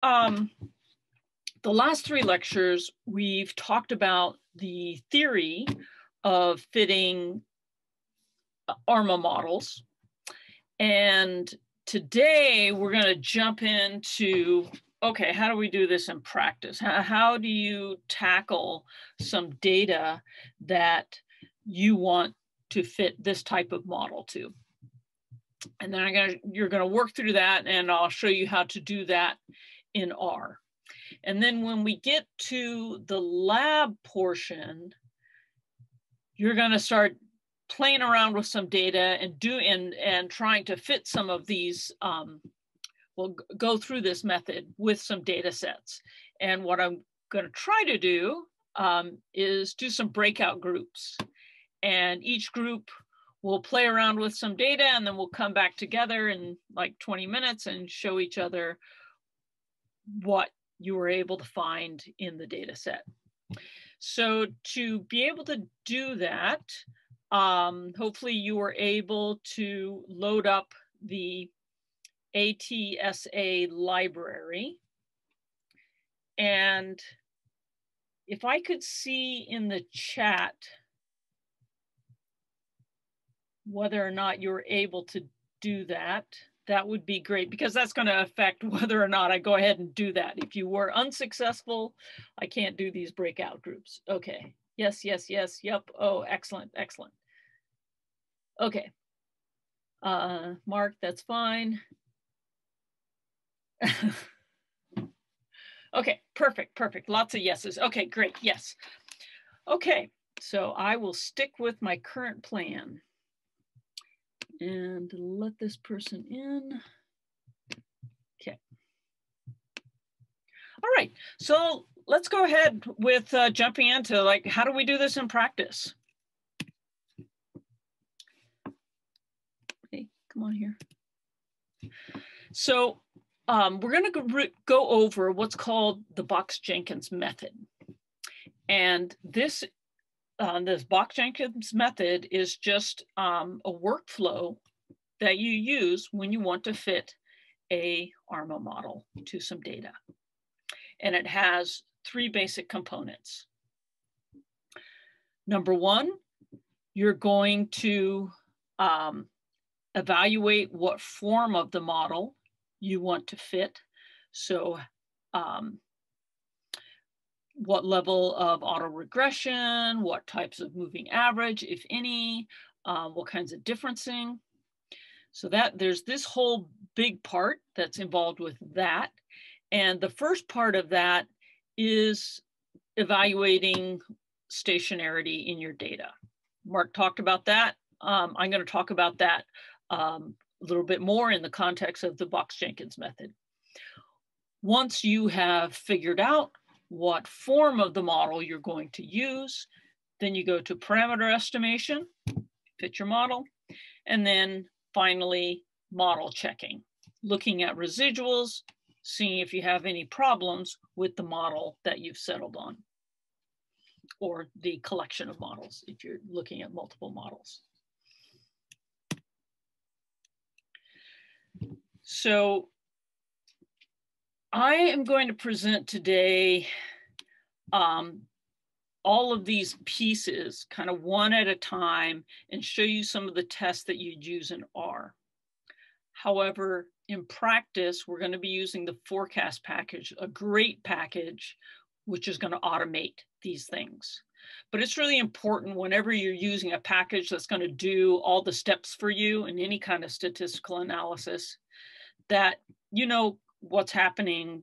the last 3 lectures, we've talked about the theory of fitting ARMA models. And today we're going to jump into, okay, how do we do this in practice? How do you tackle some data that you want to fit this type of model to? And then you're going to work through that, and I'll show you how to do that in R. And then when we get to the lab portion, you're going to start playing around with some data and trying to fit some of these. We'll go through this method with some data sets. And what I'm going to try to do is do some breakout groups. And each group will play around with some data, and then we'll come back together in like 20 minutes and show each other what you were able to find in the data set. So to be able to do that, hopefully you were able to load up the ATSA library. And if I could see in the chat whether or not you're able to do that, that would be great, because that's going to affect whether or not I go ahead and do that. If you were unsuccessful, I can't do these breakout groups. Okay. Yes, yes, yes. Yep. Oh, excellent, excellent. Okay. Mark, that's fine. Okay, perfect, perfect. Lots of yeses. Okay, great. Yes. Okay, so I will stick with my current plan and let this person in. Okay. All right, so let's go ahead with jumping into like, how do we do this in practice? Hey, come on here. So we're going to go over what's called the Box-Jenkins method. And this Box-Jenkins method is just a workflow that you use when you want to fit a ARMA model to some data. And it has 3 basic components. Number 1, you're going to evaluate what form of the model you want to fit. So what level of autoregression, what types of moving average, if any, what kinds of differencing. So that there's this whole big part that's involved with that. And the first part of that is evaluating stationarity in your data. Mark talked about that. I'm going to talk about that a little bit more in the context of the Box-Jenkins method. Once you have figured out what form of the model you're going to use, then you go to parameter estimation, fit your model, and then finally model checking, looking at residuals, seeing if you have any problems with the model that you've settled on, or the collection of models if you're looking at multiple models. So I am going to present today all of these pieces kind of one at a time and show you some of the tests that you'd use in R. However, in practice, we're going to be using the forecast package, a great package, which is going to automate these things. But it's really important whenever you're using a package that's going to do all the steps for you in any kind of statistical analysis, that you know what's happening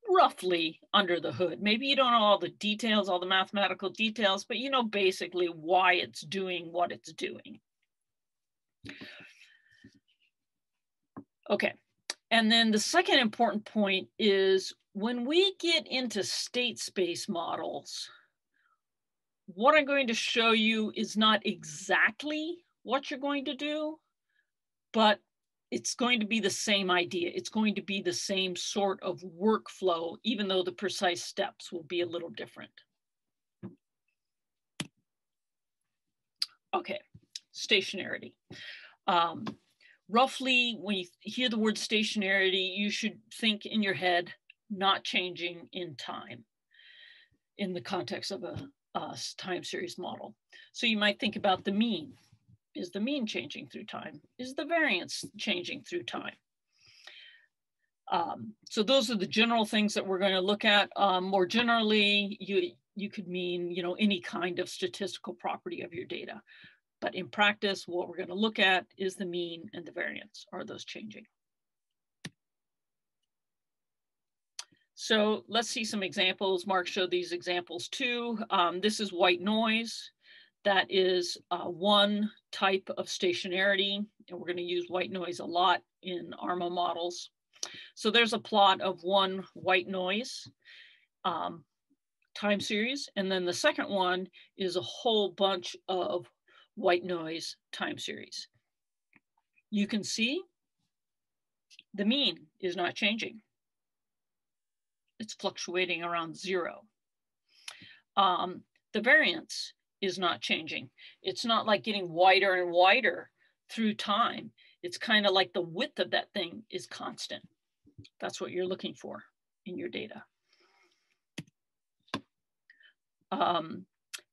roughly under the hood. Maybe you don't know all the details, all the mathematical details, but you know basically why it's doing what it's doing. Okay, and then the second important point is when we get into state space models, what I'm going to show you is not exactly what you're going to do, but it's going to be the same idea. It's going to be the same sort of workflow, even though the precise steps will be a little different. Okay, stationarity. Roughly, when you hear the word stationarity, you should think in your head not changing in time in the context of a time series model. So you might think about the mean. Is the mean changing through time? Is the variance changing through time? So those are the general things that we're going to look at. More generally, you could mean, you know, any kind of statistical property of your data. But in practice, what we're going to look at is the mean and the variance. Are those changing? So let's see some examples. Mark showed these examples too. This is white noise. That is one type of stationarity, and we're going to use white noise a lot in ARMA models. So there's a plot of one white noise time series, and then the second one is a whole bunch of white noise time series. You can see the mean is not changing. It's fluctuating around 0. The variance is not changing. It's not like getting wider and wider through time. It's kind of like the width of that thing is constant. That's what you're looking for in your data. A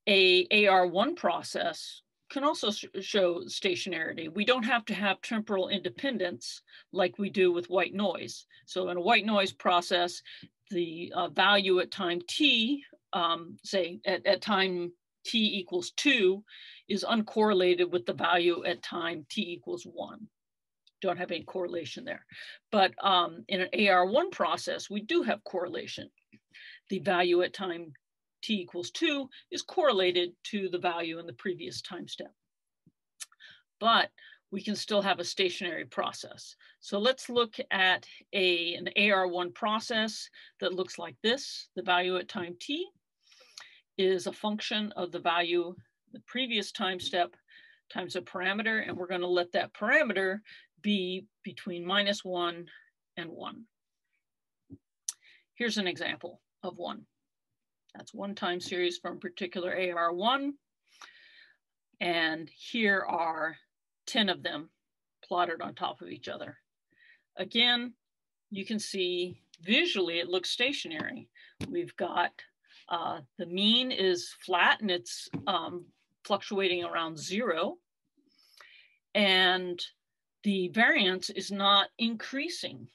AR1 process can also show stationarity. We don't have to have temporal independence like we do with white noise. So in a white noise process, the value at time t, say at time t equals 2, is uncorrelated with the value at time t equals 1. Don't have any correlation there. But in an AR1 process, we do have correlation. The value at time t equals 2 is correlated to the value in the previous time step. But we can still have a stationary process. So let's look at an AR1 process that looks like this. The value at time t is a function of the value the previous time step times a parameter, and we're going to let that parameter be between -1 and 1. Here's an example of one. That's one time series from a particular AR1. And here are 10 of them plotted on top of each other. Again, you can see visually it looks stationary. We've got the mean is flat and it's fluctuating around 0. And the variance is not increasing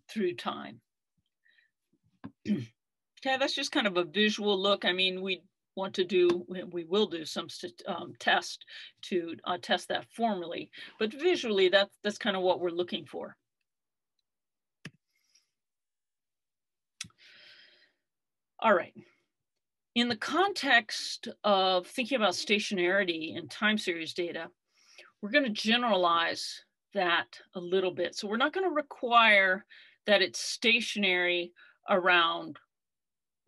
through time. Okay, that's just kind of a visual look. I mean, we will do some test to test that formally, but visually that's kind of what we're looking for. All right. In the context of thinking about stationarity and time series data, we're going to generalize that a little bit. So we're not going to require that it's stationary around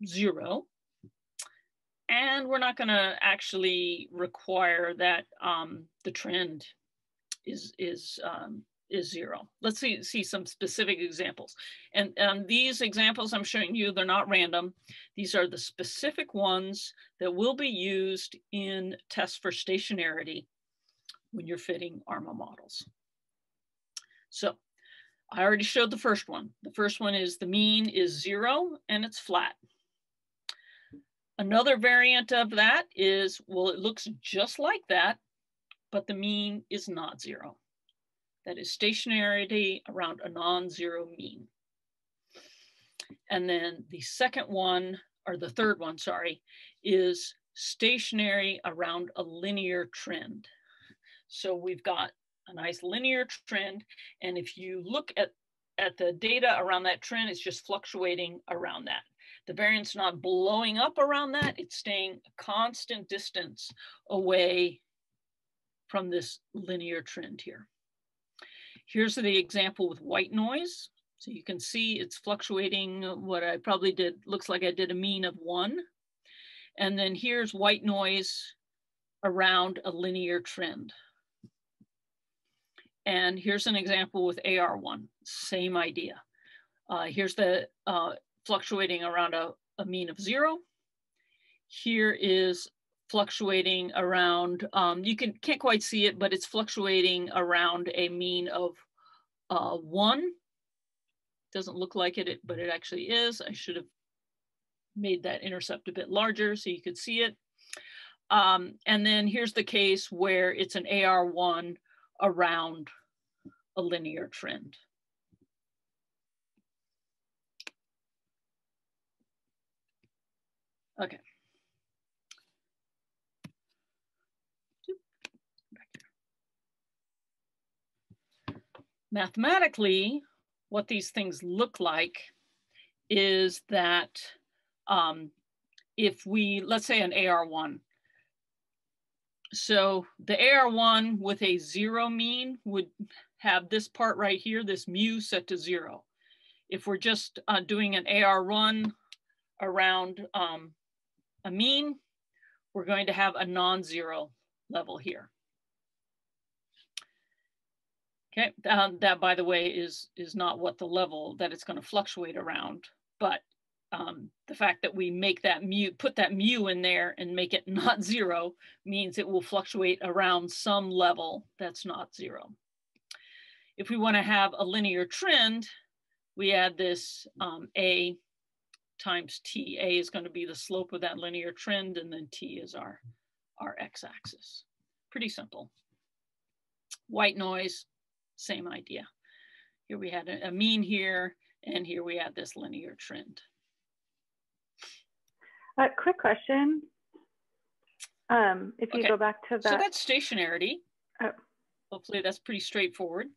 0. And we're not going to actually require that the trend is 0. Let's see some specific examples. And these examples I'm showing you, they're not random. These are the specific ones that will be used in tests for stationarity when you're fitting ARMA models. So I already showed the first one. The first one is the mean is 0 and it's flat. Another variant of that is, well, it looks just like that, but the mean is not 0. That is stationarity around a non-zero mean. And then the second one, or the third one, sorry, is stationary around a linear trend. So we've got a nice linear trend, and if you look at the data around that trend, it's just fluctuating around that. The variance not blowing up around that, it's staying a constant distance away from this linear trend here. Here's the example with white noise. So you can see it's fluctuating. What I probably did, looks like I did a mean of 1. And then here's white noise around a linear trend. And here's an example with AR1, same idea. Here's the fluctuating around a mean of 0. Here is fluctuating around, you can't quite see it, but it's fluctuating around a mean of 1. Doesn't look like it, but it actually is. I should have made that intercept a bit larger so you could see it. And then here's the case where it's an AR1 around a linear trend. Okay. Mathematically, what these things look like is that if we, let's say an AR1, so the AR1 with a 0 mean would have this part right here, this mu set to 0. If we're just doing an AR1 around a mean, we're going to have a non-zero level here. Okay, that by the way is not what the level that it's going to fluctuate around, but the fact that we make that mu, put that mu in there and make it not 0 means it will fluctuate around some level that's not 0. If we want to have a linear trend, we add this A times T. A is going to be the slope of that linear trend, and then T is our x-axis. Pretty simple. White noise, same idea. Here we had a mean here, and here we had this linear trend. Quick question. If you go back to that. So that's stationarity. Oh. Hopefully that's pretty straightforward.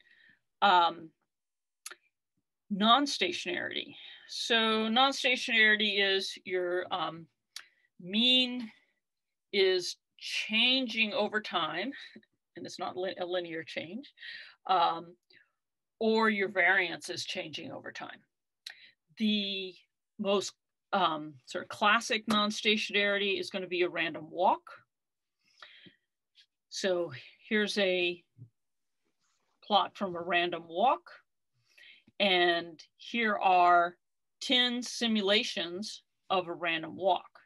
Non-stationarity. So non-stationarity is your mean is changing over time, and it's not a linear change, or your variance is changing over time. The most sort of classic non-stationarity is going to be a random walk. So here's a plot from a random walk. And here are 10 simulations of a random walk.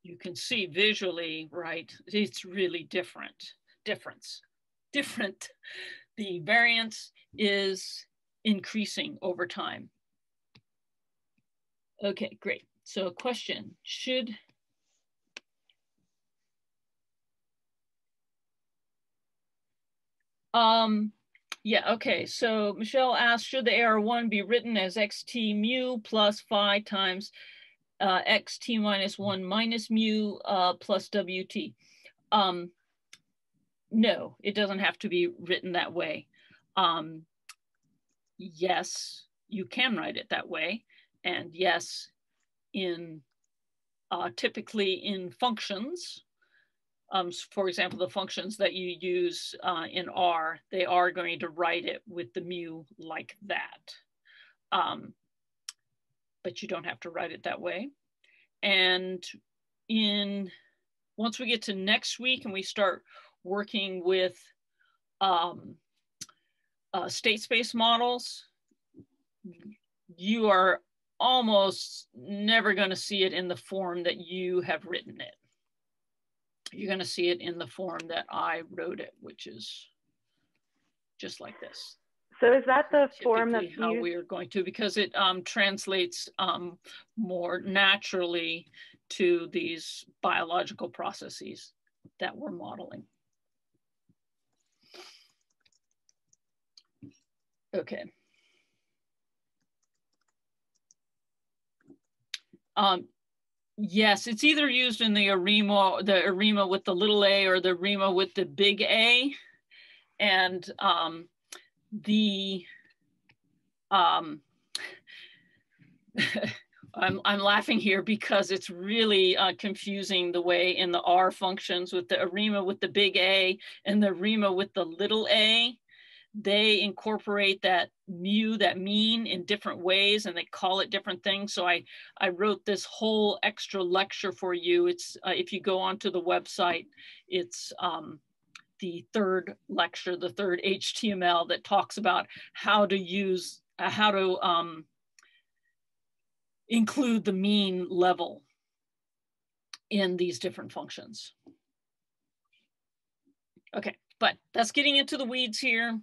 You can see visually, right, it's really different. The variance is increasing over time. Okay, great. So question, should yeah, okay, so Michelle asked, should the AR1 be written as xt mu plus phi times xt minus 1 minus mu plus wt? No, it doesn't have to be written that way. Yes, you can write it that way. And yes, in typically in functions, for example, the functions that you use in R, they are going to write it with the mu like that. But you don't have to write it that way. And once we get to next week and we start working with state space models, you are almost never going to see it in the form that you have written it. You're going to see it in the form that I wrote it, which is just like this. So is that the form that's how used? We are going to, because it translates more naturally to these biological processes that we're modeling. Okay. Yes, it's either used in the ARIMA with the little a or the ARIMA with the big A. And I'm laughing here because it's really confusing the way in the R functions with the ARIMA with the big A and the ARIMA with the little a. They incorporate that mu, that mean, in different ways, and they call it different things. So I wrote this whole extra lecture for you. It's if you go onto the website, it's the third lecture, the third HTML that talks about how to use, include the mean level in these different functions. Okay, but that's getting into the weeds here.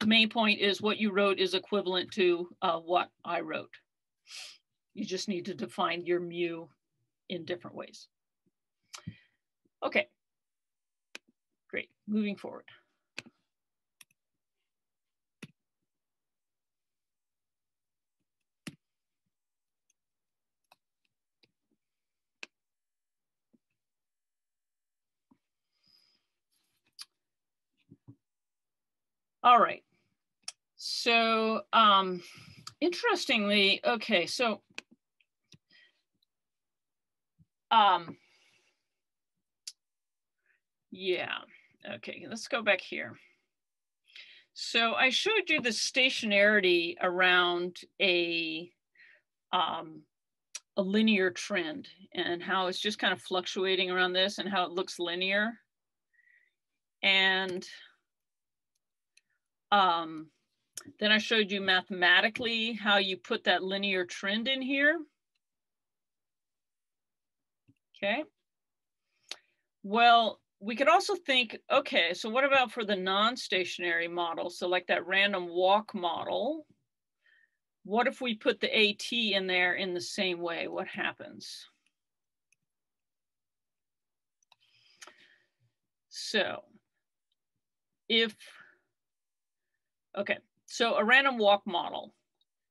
the main point is what you wrote is equivalent to what I wrote. You just need to define your mu in different ways. Okay, great, moving forward. All right, so interestingly, okay, so yeah, okay, let's go back here. So I showed you the stationarity around a linear trend and how it's just kind of fluctuating around this and how it looks linear. And then I showed you mathematically how you put that linear trend in here. Okay. Well, we could also think, okay, so what about for the non-stationary model? So like that random walk model, what if we put the AT in there in the same way? What happens? So if, okay, so a random walk model.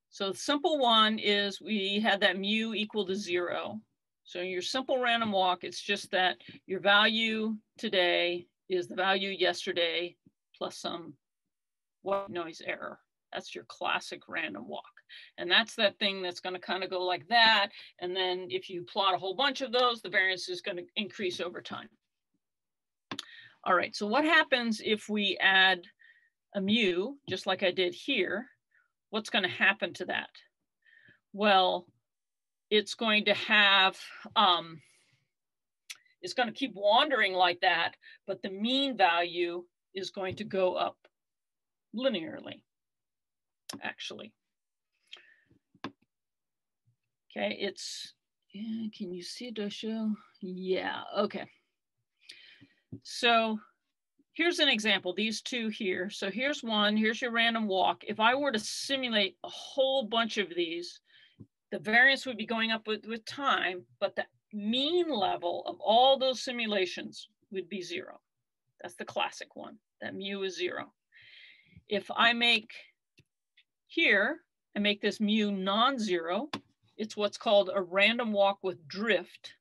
So the simple one is we had that mu equal to 0. So your simple random walk, it's just that your value today is the value yesterday plus some white noise error. That's your classic random walk. And that's that thing that's going to kind of go like that. And then if you plot a whole bunch of those, the variance is going to increase over time. All right, so what happens if we add a mu, just like I did here? What's going to happen to that? Well, it's going to have, it's going to keep wandering like that, but the mean value is going to go up linearly, actually. Okay, it's, can you see it, Dosho? Yeah, okay. So here's an example, these two here. So here's one, here's your random walk. If I were to simulate a whole bunch of these, the variance would be going up with time, but the mean level of all those simulations would be 0. That's the classic one, that mu is 0. If I make here, I make this mu non-zero, it's what's called a random walk with drift.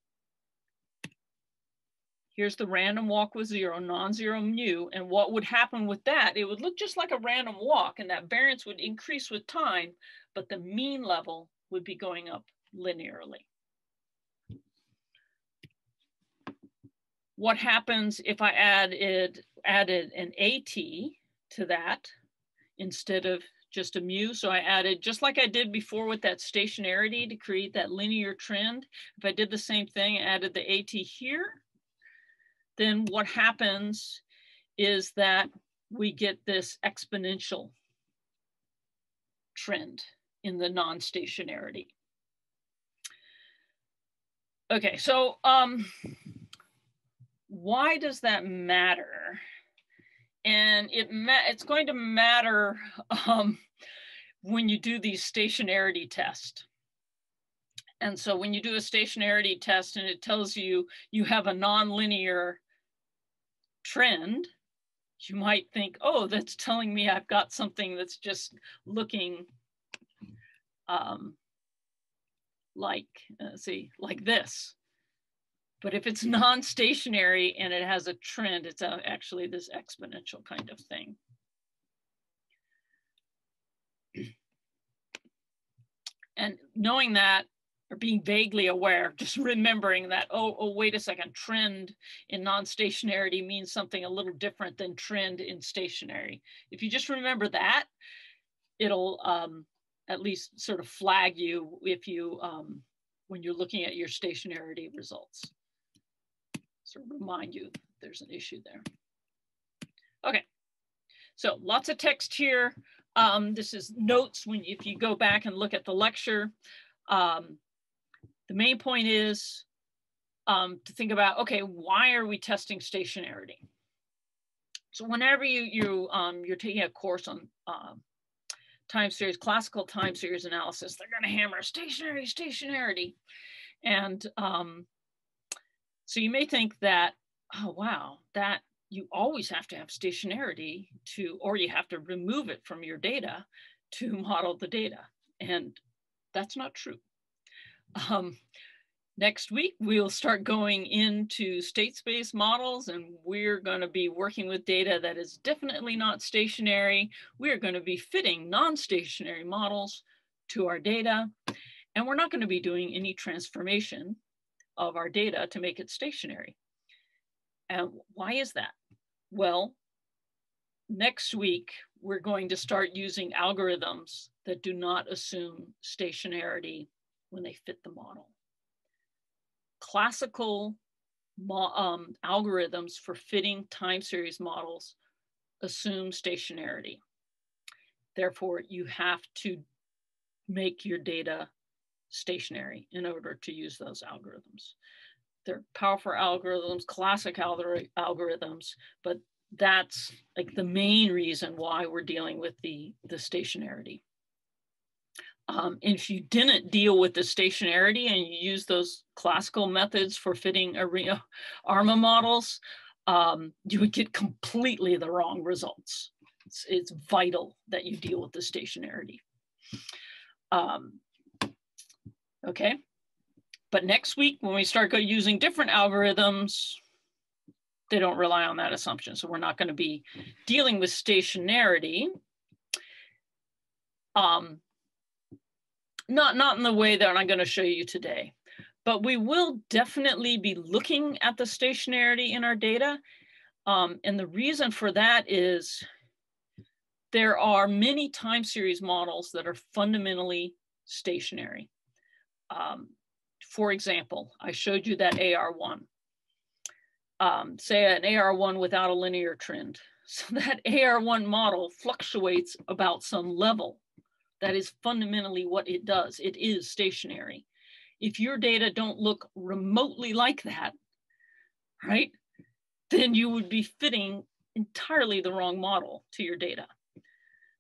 Here's the random walk with 0, non-zero mu, and what would happen with that? It would look just like a random walk, and that variance would increase with time, but the mean level would be going up linearly. What happens if I added an AT to that instead of just a mu? So I added, just like I did before with that stationarity to create that linear trend, if I did the same thing, added the AT here, then what happens is that we get this exponential trend in the non-stationarity. Okay, so why does that matter? And it's going to matter when you do these stationarity tests. And so when you do a stationarity test and it tells you you have a nonlinear trend, you might think, oh, that's telling me I've got something that's just looking like this. But if it's non-stationary and it has a trend, it's actually this exponential kind of thing. And knowing that, or being vaguely aware, just remembering that, oh, wait a second, trend in non-stationarity means something a little different than trend in stationary. If you just remember that, it'll at least sort of flag you if you, when you're looking at your stationarity results. Sort of remind you there's an issue there. Okay, so lots of text here. This is notes if you go back and look at the lecture. The main point is to think about, okay, why are we testing stationarity? So whenever you're taking a course on time series, classical time series analysis, they're going to hammer stationarity. And so you may think that, oh, wow, that you always have to have stationarity or you have to remove it from your data to model the data. And that's not true. Next week, we'll start going into state space models, and we're going to be working with data that is definitely not stationary. We're going to be fitting non-stationary models to our data, and we're not going to be doing any transformation of our data to make it stationary. And why is that? Well, next week, we're going to start using algorithms that do not assume stationarity when they fit the model. Classical algorithms for fitting time series models assume stationarity. Therefore, you have to make your data stationary in order to use those algorithms. They're powerful algorithms, classic algorithms, but that's like the main reason why we're dealing with the stationarity. If you didn't deal with the stationarity and you use those classical methods for fitting ARMA models, you would get completely the wrong results. It's vital that you deal with the stationarity. Okay, but next week when we start using different algorithms, they don't rely on that assumption. So we're not going to be dealing with stationarity. Not in the way that I'm going to show you today, but we will definitely be looking at the stationarity in our data. And the reason for that is there are many time series models that are fundamentally stationary. For example, I showed you that AR1. Say an AR1 without a linear trend. So that AR1 model fluctuates about some level. That is fundamentally what it does. It is stationary. If your data don't look remotely like that, right, then you would be fitting entirely the wrong model to your data.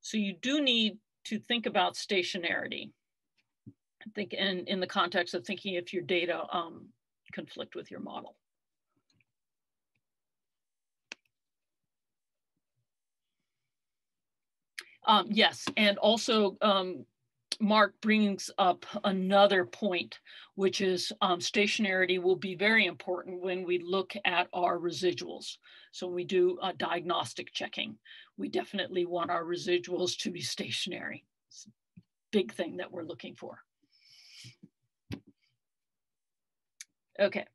So you do need to think about stationarity. I think in the context of thinking if your data conflict with your model. Yes, and also Mark brings up another point, which is stationarity will be very important when we look at our residuals. So when we do diagnostic checking, we definitely want our residuals to be stationary. It's a big thing that we're looking for. Okay,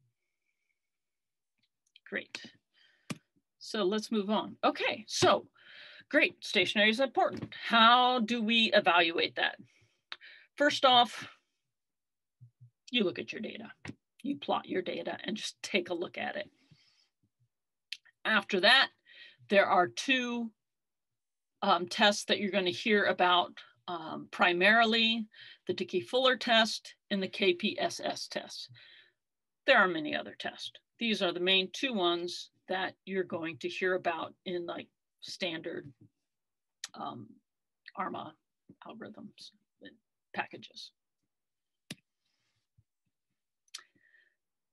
great. So let's move on. Okay, so great, stationary is important. How do we evaluate that? First off, you look at your data. You plot your data and just take a look at it. After that, there are two tests that you're going to hear about primarily, the Dickey-Fuller test and the Kpss test. There are many other tests. These are the main two ones that you're going to hear about in like standard ARMA algorithms and packages.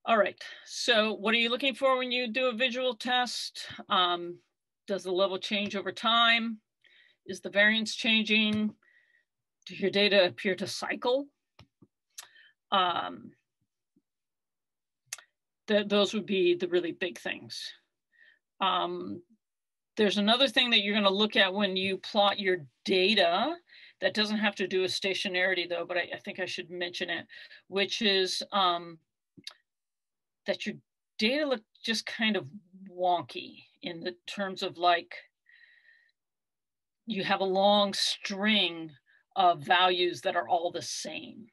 All right, so what are you looking for when you do a visual test? Does the level change over time? Is the variance changing? Do your data appear to cycle? Those would be the really big things. There's another thing that you're going to look at when you plot your data that doesn't have to do with stationarity though, but I think I should mention it, which is that your data look just kind of wonky in the terms of like, you have a long string of values that are all the same.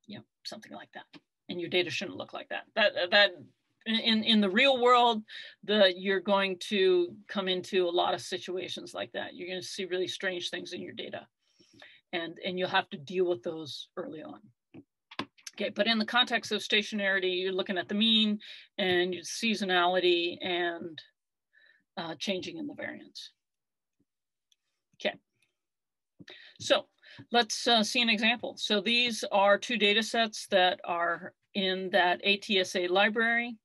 You know, something like that. And your data shouldn't look like that. That in the real world, you're going to come into a lot of situations like that. You're going to see really strange things in your data, and you'll have to deal with those early on. Okay, but in the context of stationarity, you're looking at the mean and your seasonality and changing in the variance. Okay, so let's see an example. So these are two data sets that are in that ATSA library.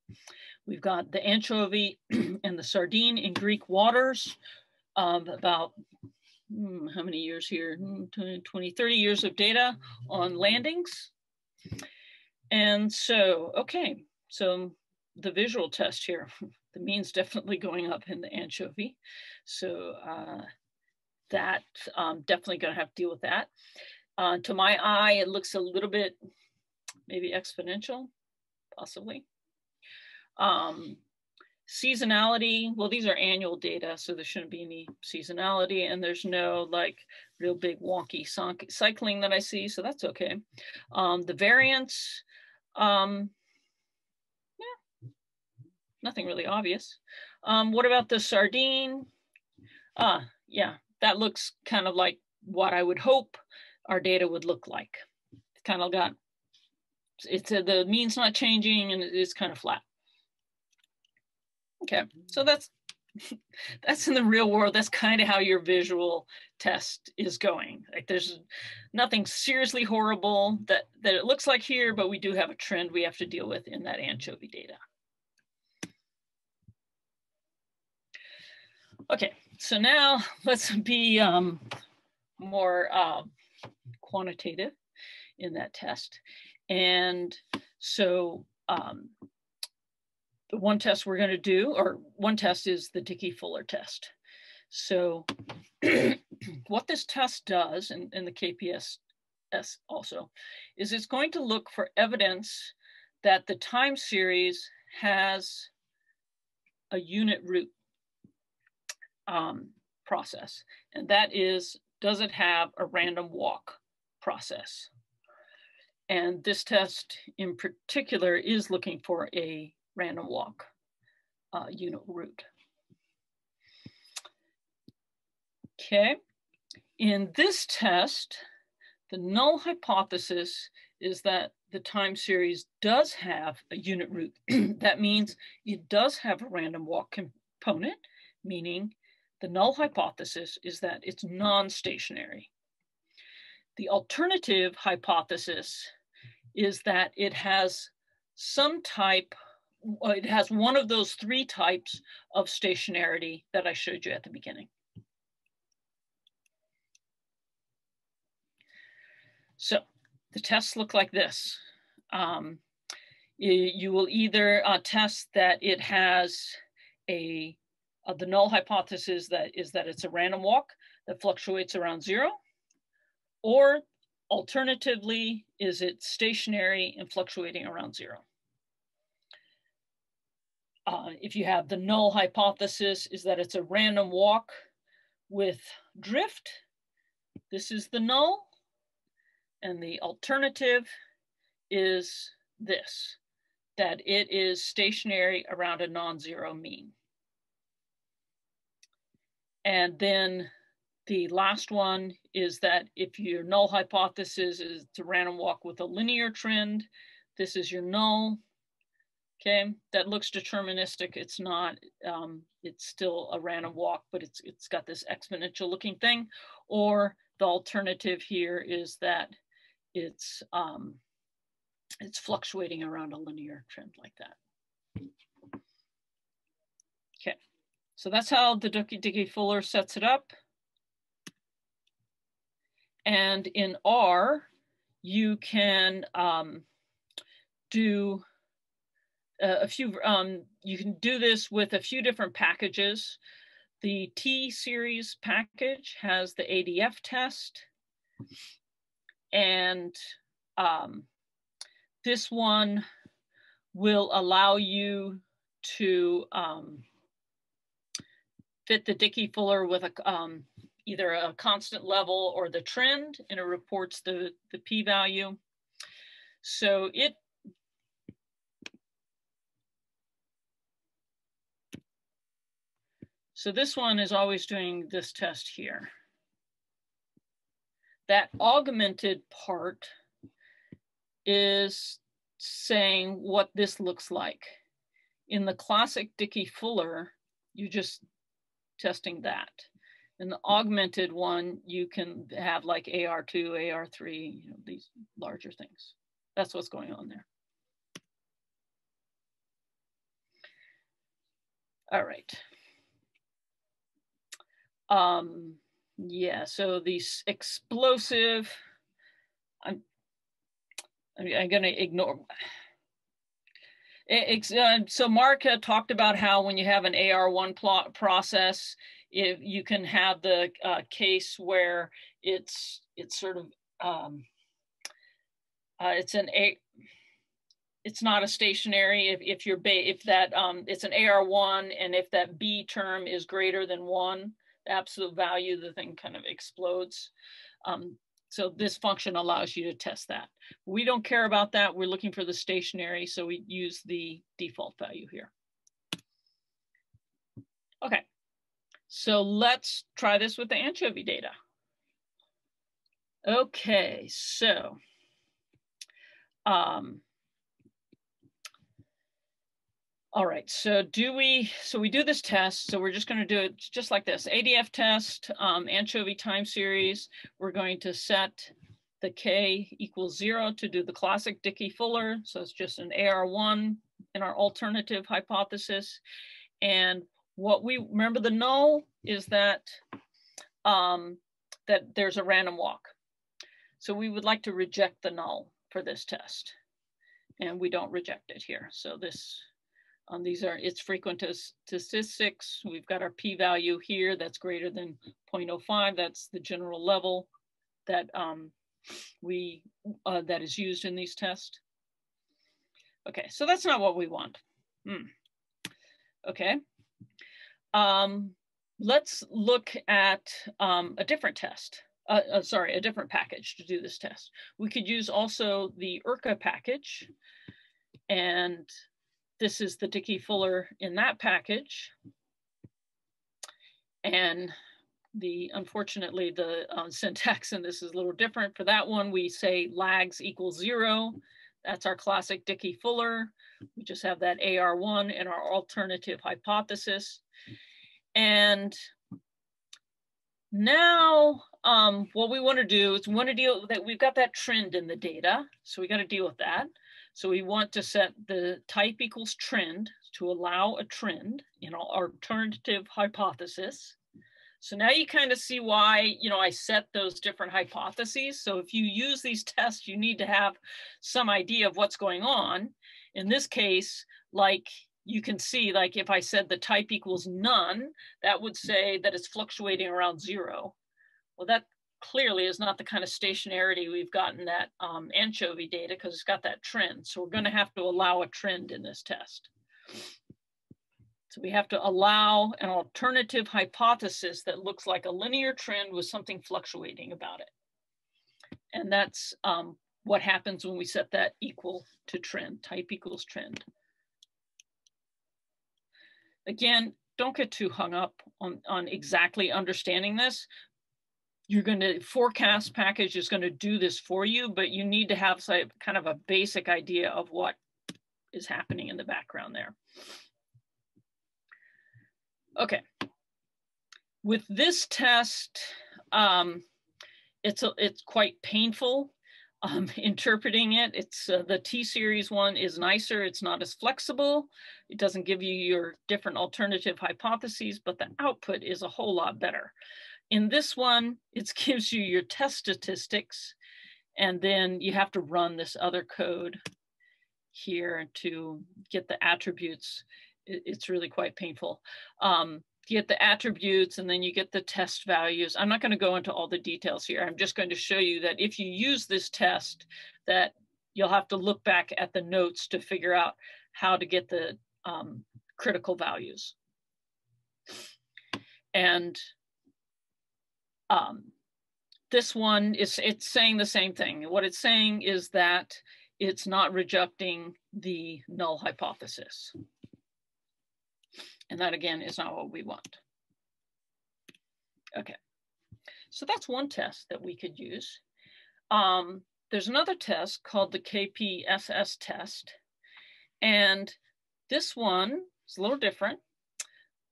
We've got the anchovy and the sardine in Greek waters, about how many years here? 20, 30 years of data on landings. And so, okay, so the visual test here, the mean's definitely going up in the anchovy. So that definitely gonna have to deal with that. To my eye, it looks a little bit maybe exponential, possibly. Seasonality, well, these are annual data, so there shouldn't be any seasonality, and there's no like real big wonky cycling that I see, so that's okay. The variance, yeah, nothing really obvious. What about the sardine? Yeah, that looks kind of like what I would hope our data would look like. It's kind of got, the mean's not changing and it is kind of flat. Okay, so that's in the real world. That's kind of how your visual test is going. Like there's nothing seriously horrible that it looks like here, but we do have a trend we have to deal with in that anchovy data. Okay, so now let's be more quantitative in that test. And so the one test we're going to do, or one test, is the Dickey-Fuller test. So what this test does, and the Kpss also, is it's going to look for evidence that the time series has a unit root process. And that is, does it have a random walk process? And this test in particular is looking for a random walk unit root. Okay, in this test, the null hypothesis is that the time series does have a unit root. That means it does have a random walk component, meaning the null hypothesis is that it's non-stationary. The alternative hypothesis is that it has some type, it has one of those three types of stationarity that I showed you at the beginning. So the tests look like this. You will either test that it has the null hypothesis is that it's a random walk that fluctuates around 0, or alternatively, is it stationary and fluctuating around 0? If you have the null hypothesis is that it's a random walk with drift, this is the null, and the alternative is this, that it is stationary around a non-zero mean. And then the last one is that if your null hypothesis is it's a random walk with a linear trend, this is your null. Okay, that looks deterministic. It's not, it's still a random walk, but it's got this exponential looking thing. Or the alternative here is that it's fluctuating around a linear trend like that. Okay, so that's how the Dickey-Fuller sets it up. And in R, you can do you can do this with a few different packages. The T series package has the Adf test, and this one will allow you to fit the Dickey-Fuller with either a constant level or the trend, and it reports the p-value. So this one is always doing this test here. That augmented part is saying what this looks like. In the classic Dickey-Fuller, you just testing that. In the augmented one, you can have like AR2, AR3, you know, these larger things. That's what's going on there. All right. Yeah, so these explosive, I'm going to ignore. So Mark talked about how when you have an AR1 process, if you can have the case where it's sort of it's not a stationary if it's an AR1 and if that B term is greater than 1, the absolute value, the thing kind of explodes. So this function allows you to test that. We don't care about that. We're looking for the stationary, so we use the default value here. Okay, so let's try this with the anchovy data. Okay, so all right, so we do this test. So we're just going to do it just like this. Adf test, anchovy time series. We're going to set the k equals 0 to do the classic Dickey Fuller. So it's just an AR1 in our alternative hypothesis. And what we remember, the null is that that there's a random walk. So we would like to reject the null for this test, and we don't reject it here. So this. These are its frequent statistics. We've got our p-value here that's greater than 0.05. That's the general level that that is used in these tests. Okay, so that's not what we want. Okay, let's look at a different test. Sorry, a different package to do this test. We could use also the IRCA package, and this is the Dickey Fuller in that package. And unfortunately, the syntax in this is a little different. For that one, we say lags equals 0. That's our classic Dickey Fuller. We just have that AR1 in our alternative hypothesis. And now what we want to do is we want to deal with that. We've got that trend in the data, so we got to deal with that. So we want to set the type equals trend to allow a trend in our alternative hypothesis. So now you kind of see why, you know, I set those different hypotheses. So if you use these tests, you need to have some idea of what's going on. In this case, like you can see, like if I said the type equals none, that would say that it's fluctuating around 0. Well, that clearly is not the kind of stationarity we've got in that anchovy data, because it's got that trend. So we're going to have to allow a trend in this test. So we have to allow an alternative hypothesis that looks like a linear trend with something fluctuating about it. And that's what happens when we set that equal to trend, type equals trend. Again, don't get too hung up on exactly understanding this. You're going to, forecast package is going to do this for you, but you need to have kind of a basic idea of what is happening in the background there. Okay. With this test, it's quite painful interpreting it. It's the T-series one is nicer. It's not as flexible. It doesn't give you your different alternative hypotheses, but the output is a whole lot better. In this one, it gives you your test statistics, and then you have to run this other code here to get the attributes. It's really quite painful. You get the attributes, and then you get the test values. I'm not going to go into all the details here. I'm just going to show you that if you use this test, that you'll have to look back at the notes to figure out how to get the critical values. And this one it's saying the same thing. What it's saying is that it's not rejecting the null hypothesis. And that again is not what we want. Okay, so that's one test that we could use. There's another test called the Kpss test. And this one is a little different.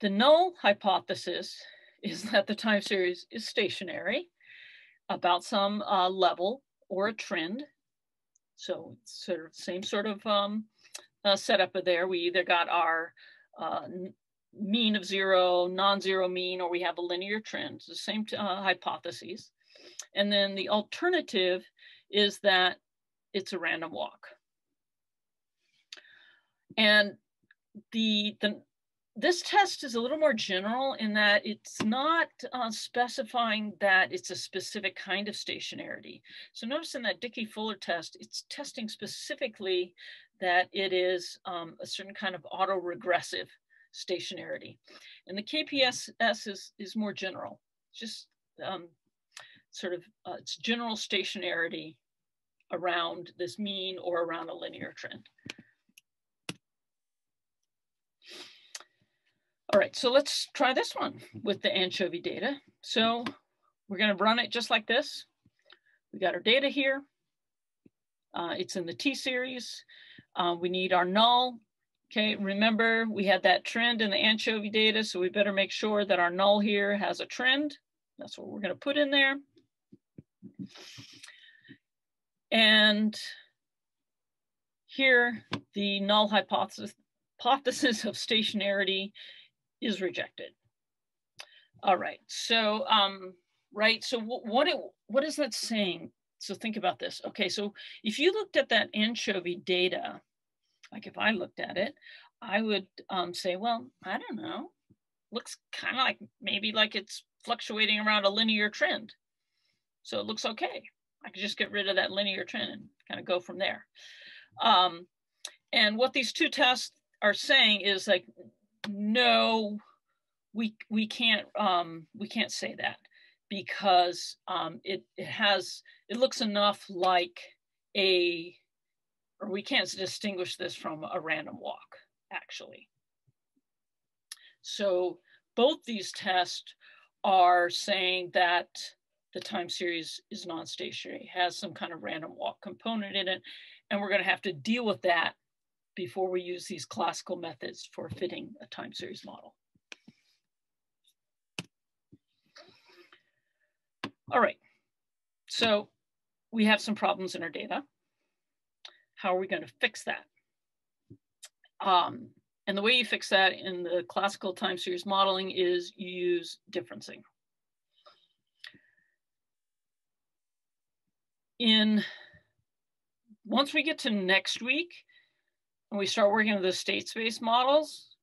The null hypothesis is that the time series is stationary about some level or a trend. So it's sort of same sort of setup of there. We either got our mean of 0, non-zero mean, or we have a linear trend. It's the same hypotheses. And then the alternative is that it's a random walk. And this test is a little more general in that it's not specifying that it's a specific kind of stationarity. So notice in that Dickey-Fuller test, it's testing specifically that it is a certain kind of autoregressive stationarity. And the Kpss is more general, just it's general stationarity around this mean or around a linear trend. All right, so let's try this one with the anchovy data. So we're going to run it just like this. We got our data here. It's in the T series. We need our null. Okay, remember we had that trend in the anchovy data, so we better make sure that our null here has a trend. That's what we're going to put in there. And here, the null hypothesis of stationarity is rejected. All right, so so what is that saying? So think about this. Okay, so if you looked at that anchovy data, like if I looked at it, I would say, well, I don't know, looks kind of like maybe like it's fluctuating around a linear trend. So it looks okay. I could just get rid of that linear trend and kind of go from there. And what these two tests are saying is like, no, we can't say that, because it looks enough like or we can't distinguish this from a random walk, actually. So both these tests are saying that the time series is non-stationary, has some kind of random walk component in it, and we're going to have to deal with that before we use these classical methods for fitting a time series model. All right, so we have some problems in our data. How are we going to fix that? And the way you fix that in the classical time series modeling is you use differencing. Once we get to next week, and we start working with the state space models,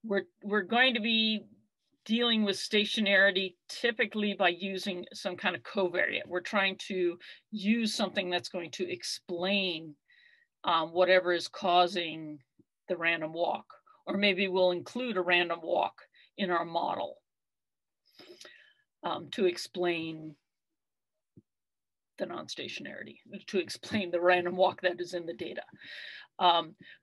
we're going to be dealing with stationarity typically by using some kind of covariate. We're trying to use something that's going to explain whatever is causing the random walk, or maybe we'll include a random walk in our model to explain the non-stationarity, to explain the random walk that is in the data.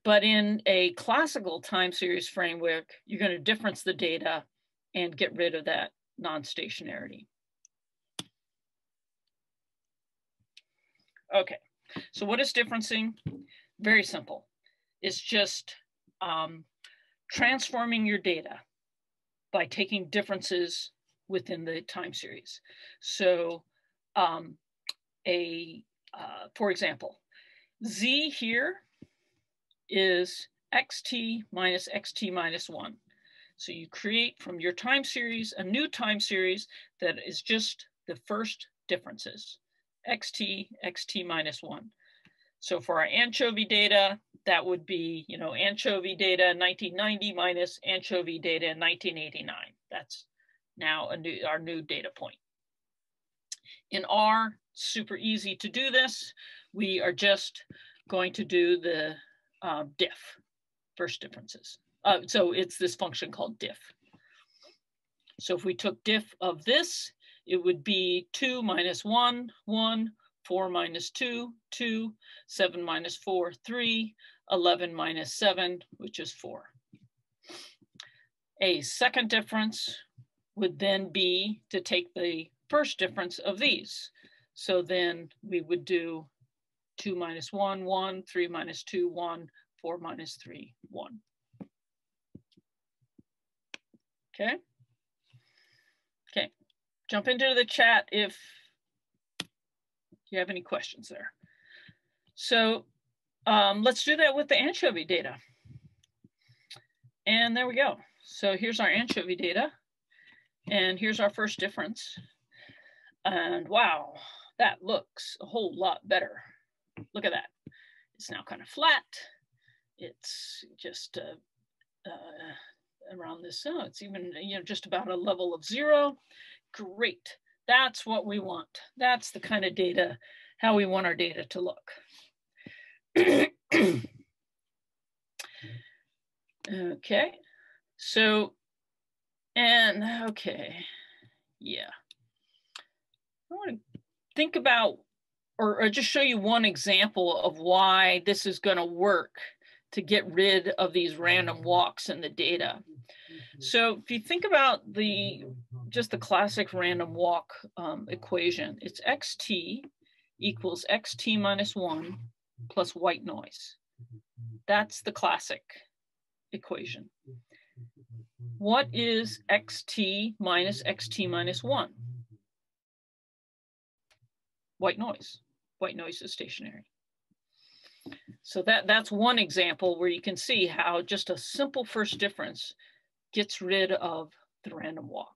But in a classical time series framework, you're going to difference the data and get rid of that non-stationarity. Okay, so what is differencing? Very simple. It's just transforming your data by taking differences within the time series. So for example, Z here is xt minus 1. So you create from your time series a new time series that is just the first differences, xt minus 1. So for our anchovy data, that would be, anchovy data in 1990 minus anchovy data in 1989. That's now our new data point. In R, super easy to do this. We are just going to do the diff, first differences. So it's this function called diff. So if we took diff of this, it would be 2 minus 1, 1, 4 minus 2, 2, 7 minus 4, 3, 11 minus 7, which is 4. A second difference would then be to take the first difference of these. So then we would do 2 minus 1, 1, 3 minus 2, 1, 4 minus 3, 1. Okay. Okay. Jump into the chat if you have any questions there. So let's do that with the anchovy data. And there we go. So here's our anchovy data. And here's our first difference. And wow, that looks a whole lot better. Look at that. It's now kind of flat. It's just around this, oh, it's even, you know, just about a level of 0. Great. That's what we want. That's the kind of data, how we want our data to look. Okay. So, and okay. Yeah. I want to think about, or just show you one example of why this is going to work to get rid of these random walks in the data. So if you think about just the classic random walk equation, it's xt equals xt minus 1 plus white noise. That's the classic equation. What is xt minus 1? White noise. White noise is stationary. So that's one example where you can see how just a simple first difference gets rid of the random walk.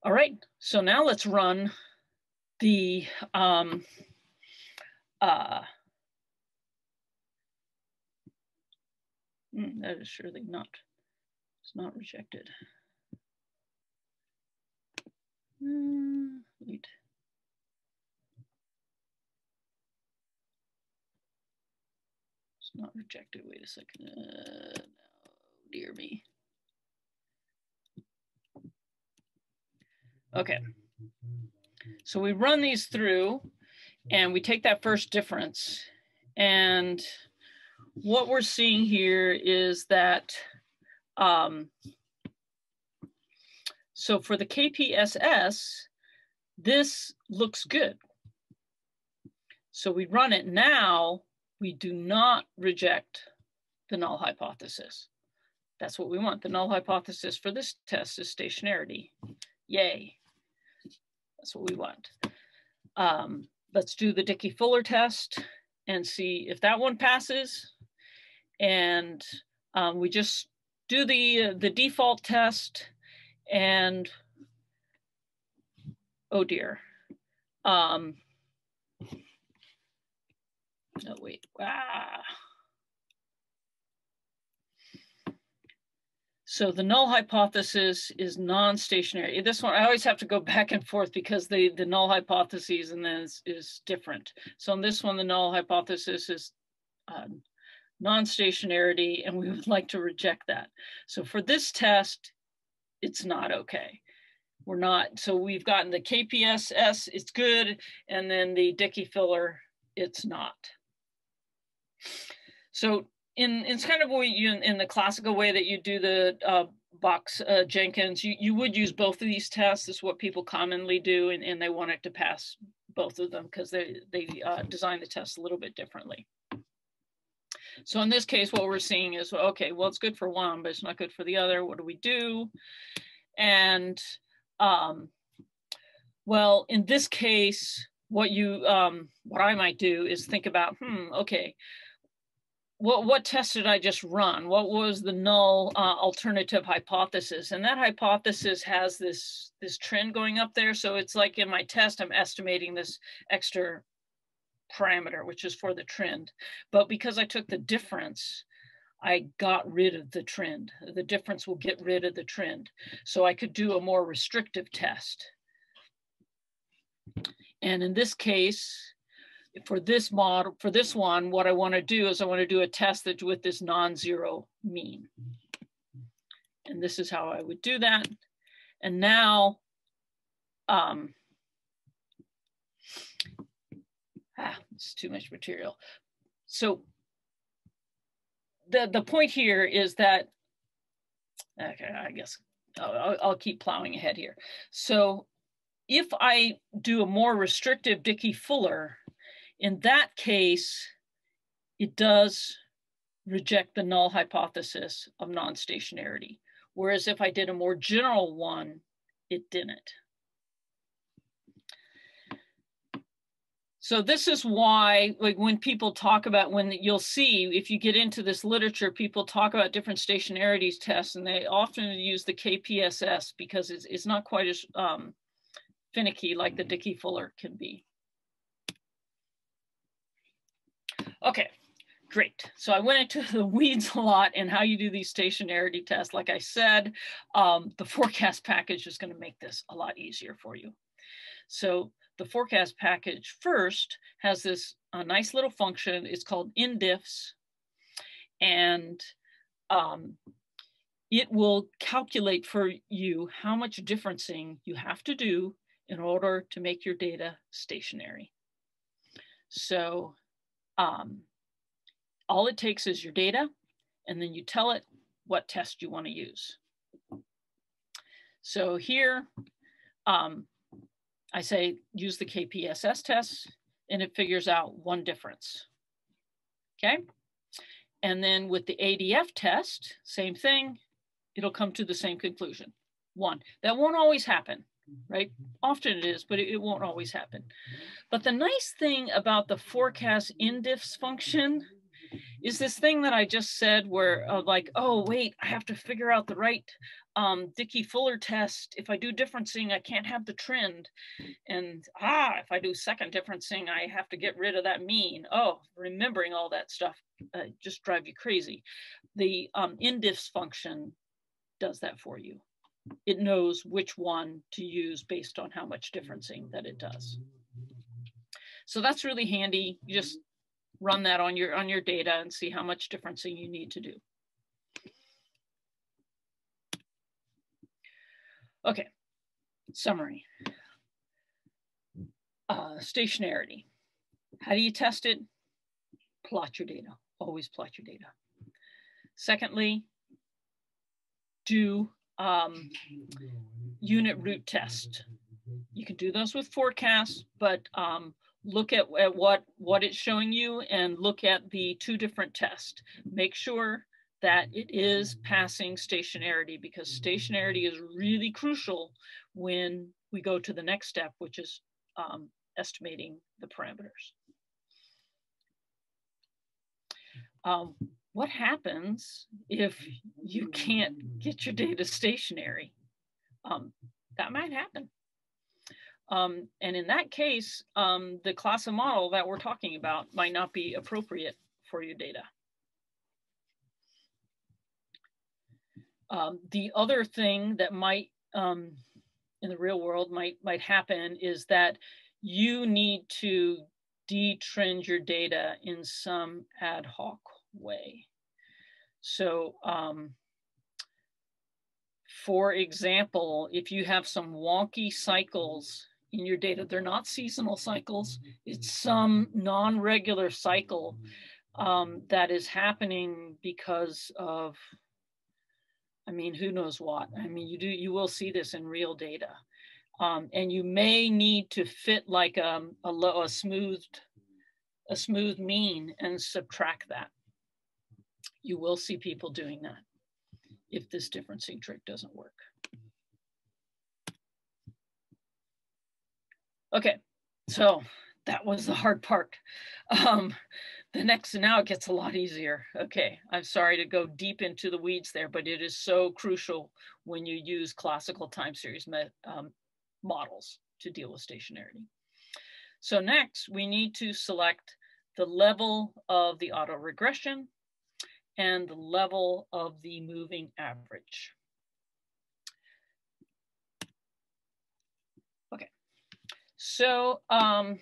All right, so now let's run the that is surely not, it's not rejected. Wait. It's not rejected. Wait a second. No, dear me. Okay. So we run these through and we take that first difference. And what we're seeing here is that so for the Kpss, this looks good. So we run it now, we do not reject the null hypothesis. That's what we want. The null hypothesis for this test is stationarity. Yay. That's what we want. Let's do the Dickey-Fuller test and see if that one passes. And we just do the default test. And oh dear. No, wait. So the null hypothesis is non-stationary. This one, I always have to go back and forth because the null hypothesis and then is different. So in this one, the null hypothesis is non-stationarity, and we would like to reject that. So for this test, it's not okay. We're not, so we've gotten the Kpss, it's good, and then the Dickey-Fuller, it's not. So it's kind of in the classical way that you do the box Jenkins, you would use both of these tests. This is what people commonly do, and they want it to pass both of them because they design the test a little bit differently. So in this case, what we're seeing is, okay, well, it's good for one, but it's not good for the other. What do we do? And well, in this case, what I might do is think about, okay, what test did I just run? What was the null alternative hypothesis? And that hypothesis has this trend going up there. So it's like in my test, I'm estimating this extra parameter, which is for the trend. But because I took the difference, I got rid of the trend. The difference will get rid of the trend. So I could do a more restrictive test. And in this case, for this model, for this one, what I want to do is I want to do a test that with this non-zero mean. And this is how I would do that. And now, it's too much material. So the point here is that, okay, I guess I'll keep plowing ahead here. So if I do a more restrictive Dickey-Fuller, in that case, it does reject the null hypothesis of non-stationarity. Whereas if I did a more general one, it didn't. So this is why, like, when people talk about, when you'll see, if you get into this literature, people talk about different stationarity tests, and they often use the Kpss because it's not quite as finicky like the Dickey-Fuller can be. Okay, great. So I went into the weeds a lot and how you do these stationarity tests. Like I said, the forecast package is going to make this a lot easier for you. So the forecast package first has this nice little function. It's called indiffs, and it will calculate for you how much differencing you have to do in order to make your data stationary. So all it takes is your data, and then you tell it what test you want to use. So here, I say use the Kpss test, and it figures out one difference. Okay, and then with the Adf test, same thing, it'll come to the same conclusion, one. That won't always happen, right? Often it is, but it won't always happen. But the nice thing about the forecast indiffs function is this thing that I just said where like, oh, wait, I have to figure out the right Dickey-Fuller test. If I do differencing, I can't have the trend. And if I do second differencing, I have to get rid of that mean. Oh, remembering all that stuff just drive you crazy. The indiffs function does that for you. It knows which one to use based on how much differencing that it does. So that's really handy. You just run that on your data and see how much differencing you need to do. Okay, summary. Stationarity. How do you test it? Plot your data. Always plot your data. Secondly, do unit root test. You can do those with forecasts, but look at what it's showing you and look at the two different tests. Make sure that it is passing stationarity, because stationarity is really crucial when we go to the next step, which is estimating the parameters. What happens if you can't get your data stationary? That might happen. And in that case, the class of model that we're talking about might not be appropriate for your data. The other thing that might, in the real world, might happen is that you need to detrend your data in some ad hoc way. So, for example, if you have some wonky cycles in your data, they're not seasonal cycles, it's some non-regular cycle that is happening because of, I mean, who knows what? I mean, you will see this in real data. And you may need to fit like a smooth mean and subtract that. You will see people doing that if this differencing trick doesn't work. Okay, so that was the hard part. Now it gets a lot easier. Okay, I'm sorry to go deep into the weeds there, but it is so crucial when you use classical time series models to deal with stationarity. So next, we need to select the level of the autoregression and the level of the moving average. Okay, so on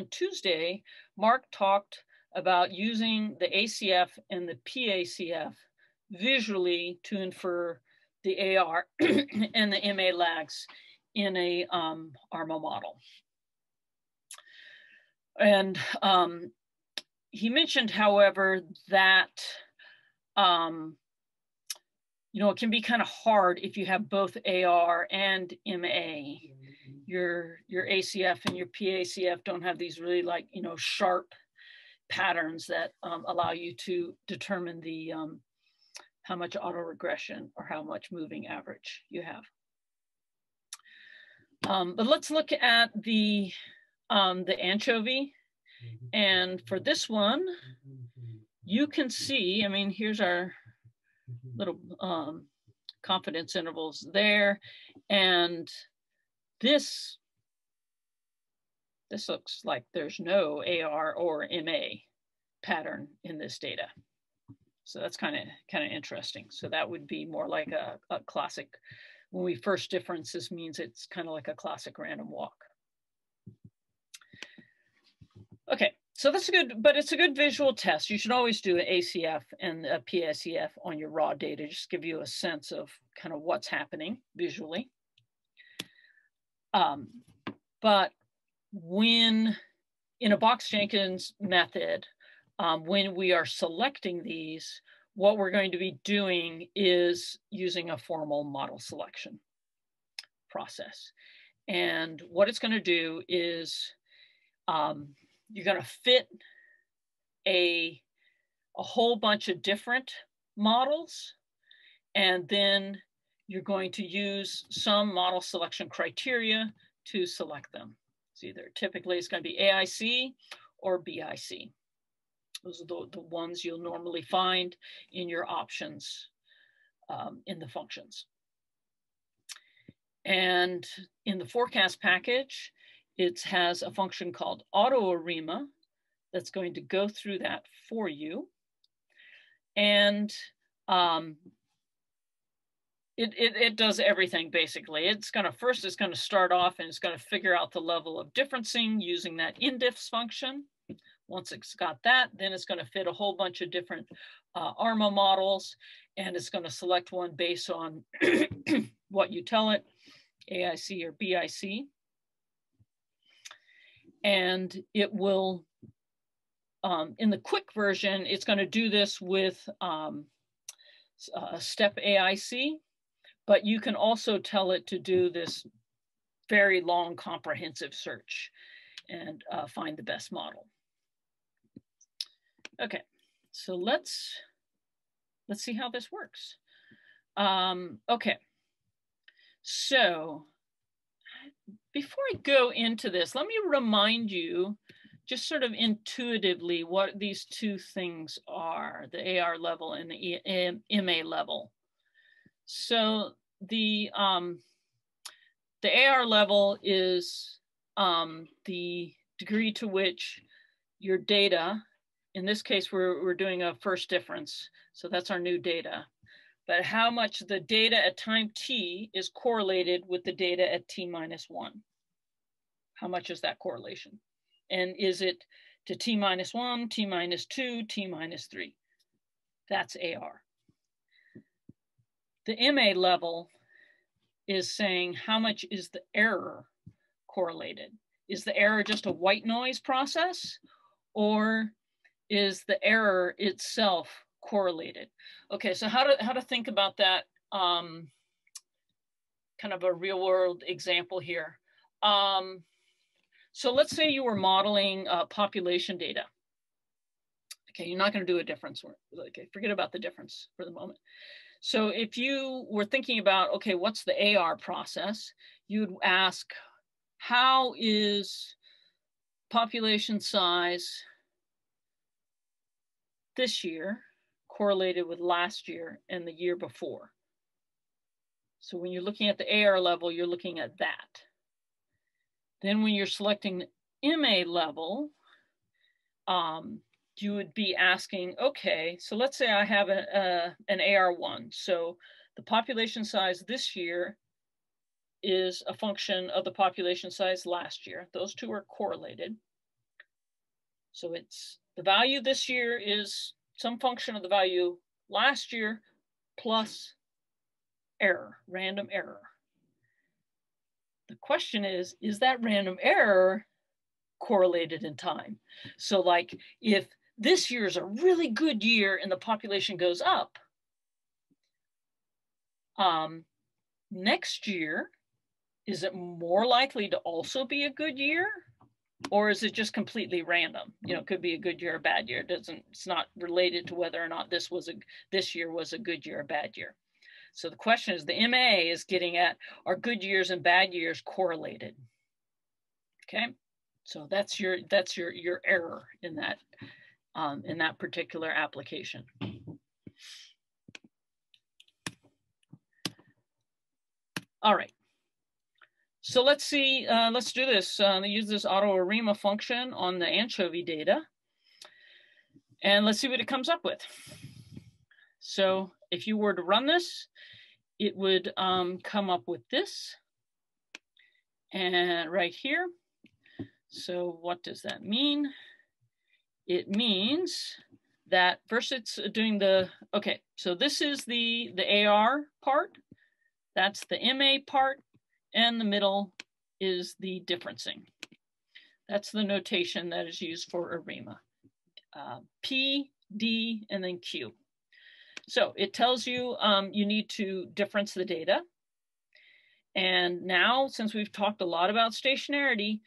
Tuesday, Mark talked about using the ACF and the PACF visually to infer the AR and the MA lags in a ARMA model. And he mentioned, however, that it can be kind of hard if you have both AR and MA. Your ACF and your PACF don't have these really sharp patterns that allow you to determine the how much autoregression or how much moving average you have. But let's look at the anchovy. And for this one, you can see, I mean, here's our little confidence intervals there. And this looks like there's no AR or MA pattern in this data. So that's kind of interesting. So that would be more like a classic, when we first difference, this means it's kind of like a classic random walk. Okay, so that's a good, but it's a good visual test. You should always do an ACF and a PSEF on your raw data, just give you a sense of kind of what's happening visually. But when in a Box-Jenkins method, when we are selecting these, what we're going to be doing is using a formal model selection process. And what it's going to do is you're going to fit a whole bunch of different models, and then you're going to use some model selection criteria to select them. It's either typically it's going to be AIC or BIC. Those are the ones you'll normally find in your options in the functions. And in the forecast package, it has a function called AutoArima that's going to go through that for you. And it does everything basically. It's going to start off and it's going to figure out the level of differencing using that indiffs function. Once it's got that, then it's going to fit a whole bunch of different ARMA models, and it's going to select one based on what you tell it, AIC or BIC. And it will, in the quick version, it's going to do this with step AIC, but you can also tell it to do this very long comprehensive search and find the best model. Okay, so let's see how this works. Okay, so before I go into this, let me remind you just sort of intuitively what these two things are, the AR level and the MA level. So the AR level is the degree to which your data, in this case, we're doing a first difference. So that's our new data. But how much the data at time t is correlated with the data at t-1. How much is that correlation? And is it to t-1, t-2, t-3? That's AR. The MA level is saying how much is the error correlated? Is the error just a white noise process, or is the error itself correlated? Okay, so how to think about that, kind of a real world example here. So let's say you were modeling population data. Okay, you're not going to do a difference. Okay, forget about the difference for the moment. So if you were thinking about, okay, what's the AR process? You'd ask, how is population size this year correlated with last year and the year before? So when you're looking at the AR level, you're looking at that. Then when you're selecting the MA level, you would be asking, okay, so let's say I have an AR1. So the population size this year is a function of the population size last year. Those two are correlated. So it's the value this year is some function of the value last year plus error, random error. The question is that random error correlated in time? So like if this year is a really good year and the population goes up, next year, is it more likely to also be a good year? Or is it just completely random? You know, it could be a good year or bad year. It's not related to whether or not this year was a good year or bad year. So the question is, the MA is getting at, are good years and bad years correlated? Okay, so that's your error in that particular application. All right. So let's see, let's do this. Use this Arima function on the anchovy data. And let's see what it comes up with. So if you were to run this, it would come up with this. And right here. So what does that mean? It means that first it's doing the, okay, so this is the AR part. That's the MA part. And the middle is the differencing. That's the notation that is used for Arima. P, D, and then Q. So it tells you you need to difference the data. And now, since we've talked a lot about stationarity,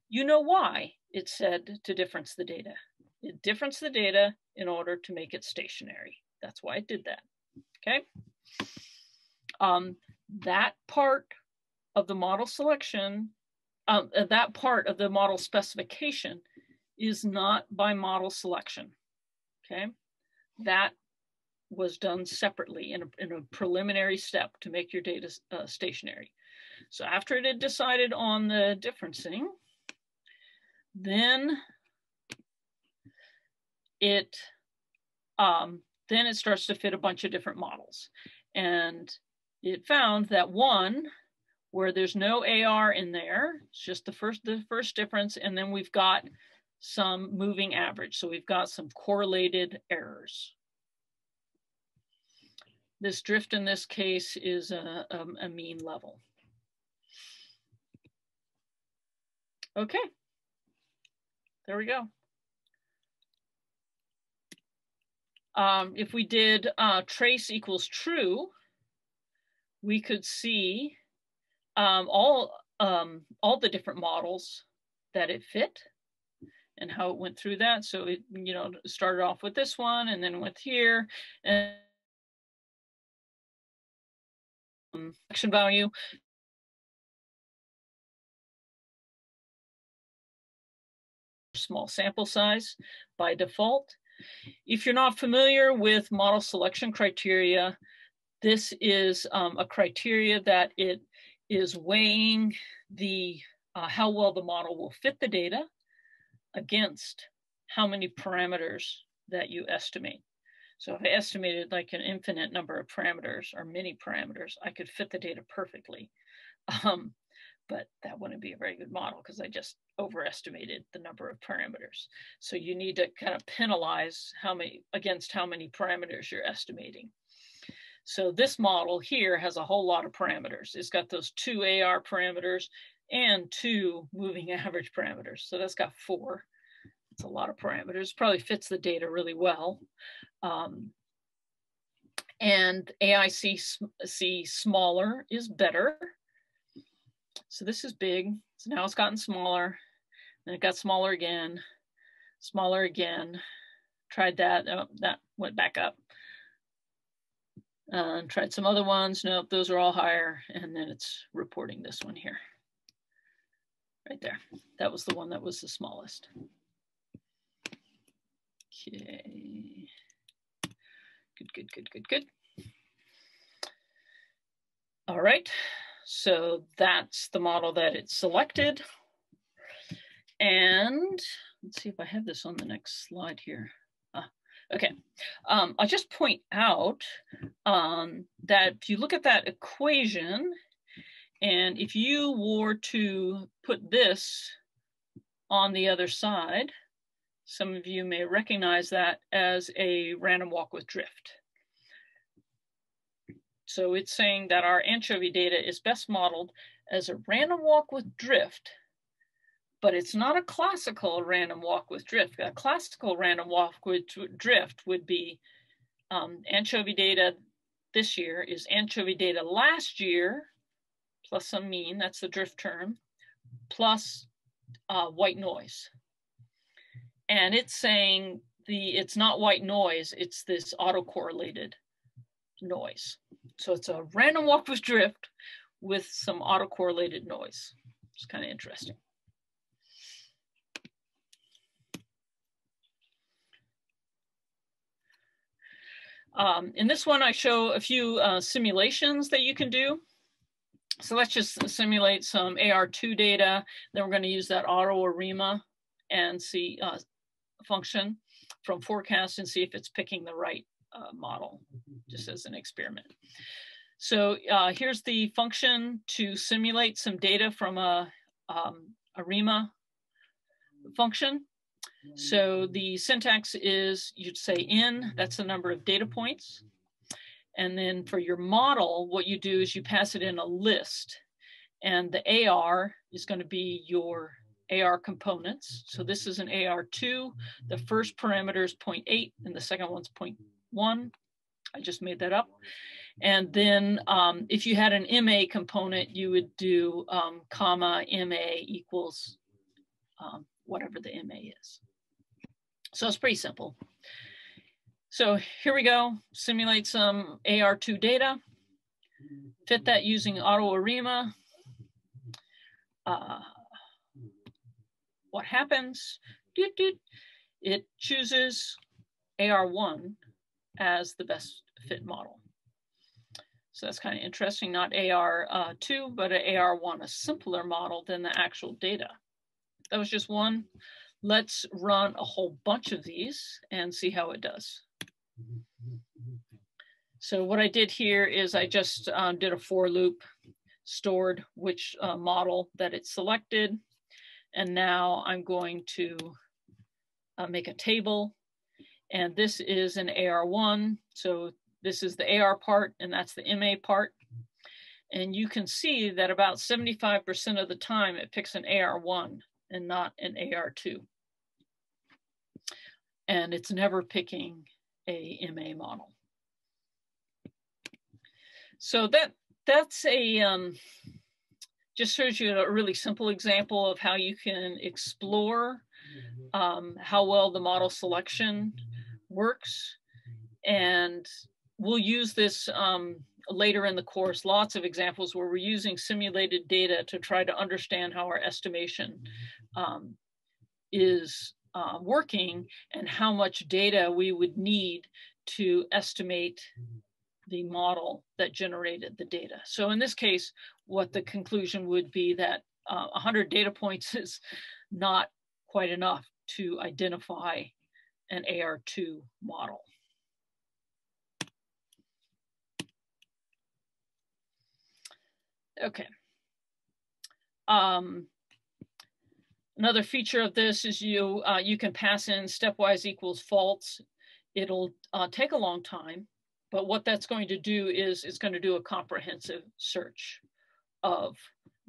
you know why it said to difference the data. It differenced the data in order to make it stationary. That's why it did that, okay? That part of the model selection, that part of the model specification is not by model selection, okay? That was done separately in a preliminary step to make your data stationary. So after it had decided on the differencing, then it starts to fit a bunch of different models. And it found that one, where there's no AR in there, it's just the first difference, and then we've got some moving average. So we've got some correlated errors. This drift in this case is a mean level. Okay, there we go. If we did trace equals true, we could see all the different models that it fit and how it went through that. So it, you know, started off with this one and then went here, and action value. Small sample size by default. If you're not familiar with model selection criteria, this is a criteria that it is weighing the how well the model will fit the data against how many parameters that you estimate. So if I estimated like an infinite number of parameters or many parameters, I could fit the data perfectly. But that wouldn't be a very good model because I just overestimated the number of parameters. So you need to kind of penalize against how many parameters you're estimating. So this model here has a whole lot of parameters. It's got those 2 AR parameters and 2 moving average parameters. So that's got 4. It's a lot of parameters. Probably fits the data really well. And AIC smaller is better. So this is big. So now it's gotten smaller. Then it got smaller again. Tried that. Oh, that went back up. Tried some other ones. Nope, those are all higher. And then it's reporting this one here. Right there. That was the one that was the smallest. Okay. Good. All right. So that's the model that it selected. And let's see if I have this on the next slide here. Okay, I'll just point out that if you look at that equation, and if you were to put this on the other side, some of you may recognize that as a random walk with drift. So it's saying that our anchovy data is best modeled as a random walk with drift, but it's not a classical random walk with drift. A classical random walk with drift would be anchovy data this year is anchovy data last year plus some mean, that's the drift term, plus white noise. And it's saying it's not white noise, it's this autocorrelated noise. So it's a random walk with drift with some autocorrelated noise. It's kind of interesting. In this one, I show a few simulations that you can do. So let's just simulate some AR2 data. Then we're going to use that Arima and see function from forecast and see if it's picking the right model, just as an experiment. So here's the function to simulate some data from a Arima function. So the syntax is, you'd say n, that's the number of data points. And then for your model, what you do is you pass it in a list. And the AR is going to be your AR components. So this is an AR2. The first parameter is 0.8 and the second one's 0.1. I just made that up. And then if you had an MA component, you would do comma MA equals whatever the MA is. So it's pretty simple. So here we go, simulate some AR2 data, fit that using Arima. What happens? It chooses AR1 as the best fit model. So that's kind of interesting, not AR2, but an AR1, a simpler model than the actual data. That was just one. Let's run a whole bunch of these and see how it does. So what I did here is I just did a for loop, stored which model that it selected. And now I'm going to make a table. And this is an AR1. So this is the AR part and that's the MA part. And you can see that about 75% of the time it picks an AR1 and not an AR2. And it's never picking a MA model. So that's a, just shows you a really simple example of how you can explore how well the model selection works. And we'll use this later in the course, lots of examples where we're using simulated data to try to understand how our estimation is working and how much data we would need to estimate the model that generated the data. So in this case, what the conclusion would be that 100 data points is not quite enough to identify an AR2 model. Okay. Another feature of this is you can pass in stepwise equals false. It'll take a long time, but what that's going to do is it's going to do a comprehensive search of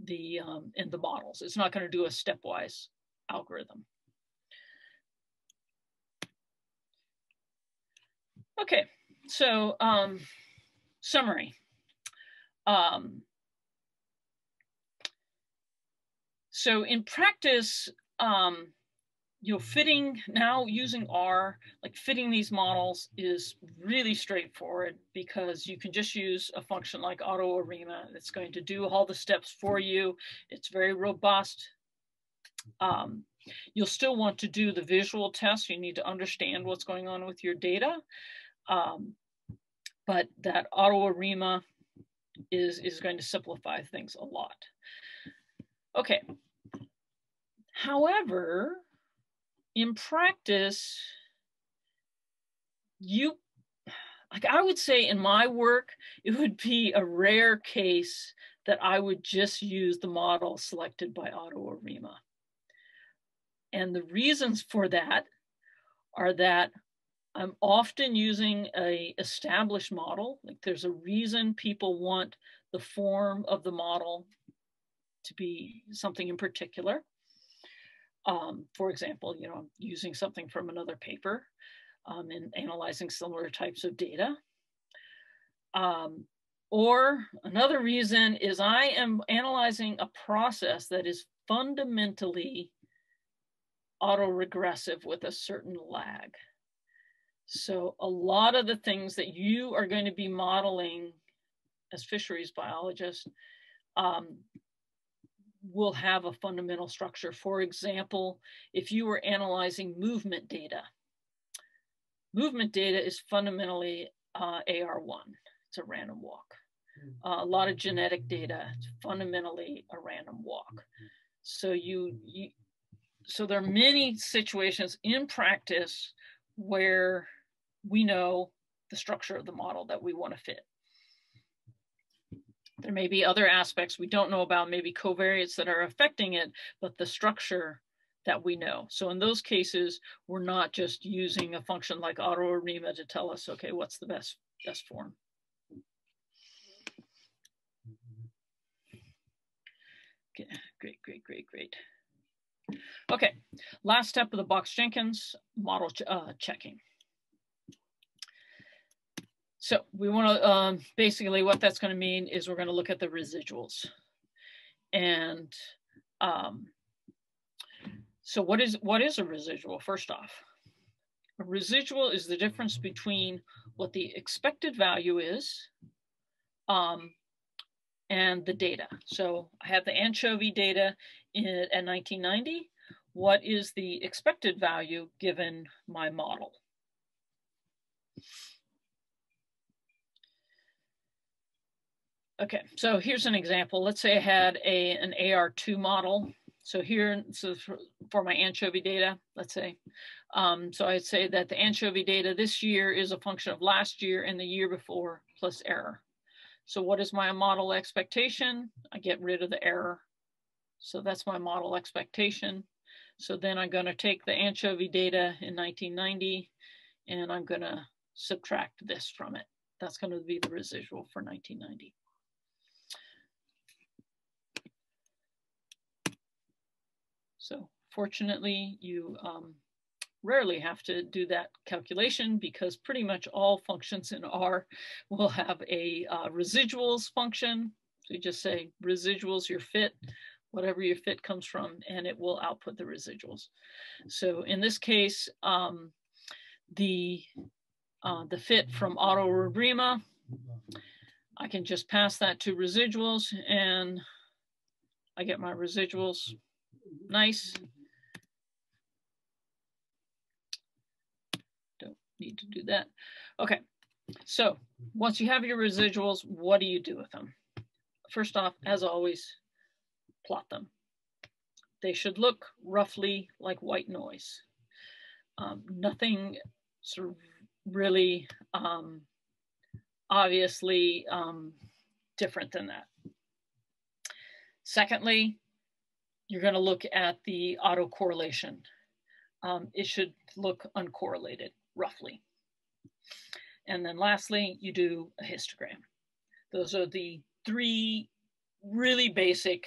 the in the models. It's not going to do a stepwise algorithm. Okay, so summary. So in practice, fitting now using R, like fitting these models is really straightforward because you can just use a function like Arima. It's going to do all the steps for you. It's very robust. You'll still want to do the visual test. You need to understand what's going on with your data. But that Arima is going to simplify things a lot. Okay. However, in practice, I would say in my work, it would be a rare case that I would just use the model selected by Arima. And the reasons for that are that I'm often using an established model. Like there's a reason people want the form of the model to be something in particular. For example, I'm using something from another paper and analyzing similar types of data. Or another reason is I am analyzing a process that is fundamentally autoregressive with a certain lag. So a lot of the things that you are going to be modeling as fisheries biologists will have a fundamental structure. For example, if you were analyzing movement data is fundamentally AR1. It's a random walk. A lot of genetic data, it's fundamentally a random walk. So so there are many situations in practice where we know the structure of the model that we want to fit. There may be other aspects we don't know about, maybe covariates that are affecting it, but the structure that we know. So in those cases, we're not just using a function like Arima to tell us, okay, what's the best form. Okay, great. Okay, last step of the box Jenkins, model checking. So we want to, basically what that's going to mean is we're going to look at the residuals. And so what is a residual? First off, a residual is the difference between what the expected value is and the data. So I have the anchovy data at 1990. What is the expected value given my model? Okay, so here's an example. Let's say I had an AR2 model. So here, for my anchovy data, let's say. So I'd say that the anchovy data this year is a function of last year and the year before plus error. So what is my model expectation? I get rid of the error. So that's my model expectation. So then I'm going to take the anchovy data in 1990 and I'm going to subtract this from it. That's going to be the residual for 1990. So fortunately, you rarely have to do that calculation because pretty much all functions in R will have a residuals function. So you just say residuals, your fit, whatever your fit comes from, and it will output the residuals. So in this case, the fit from Arima, I can just pass that to residuals and I get my residuals. Nice. Don't need to do that. Okay, so once you have your residuals, what do you do with them? First off, as always, plot them. They should look roughly like white noise. Nothing sort of really obviously different than that. Secondly, you're going to look at the autocorrelation. It should look uncorrelated, roughly. And then lastly, you do a histogram. Those are the three really basic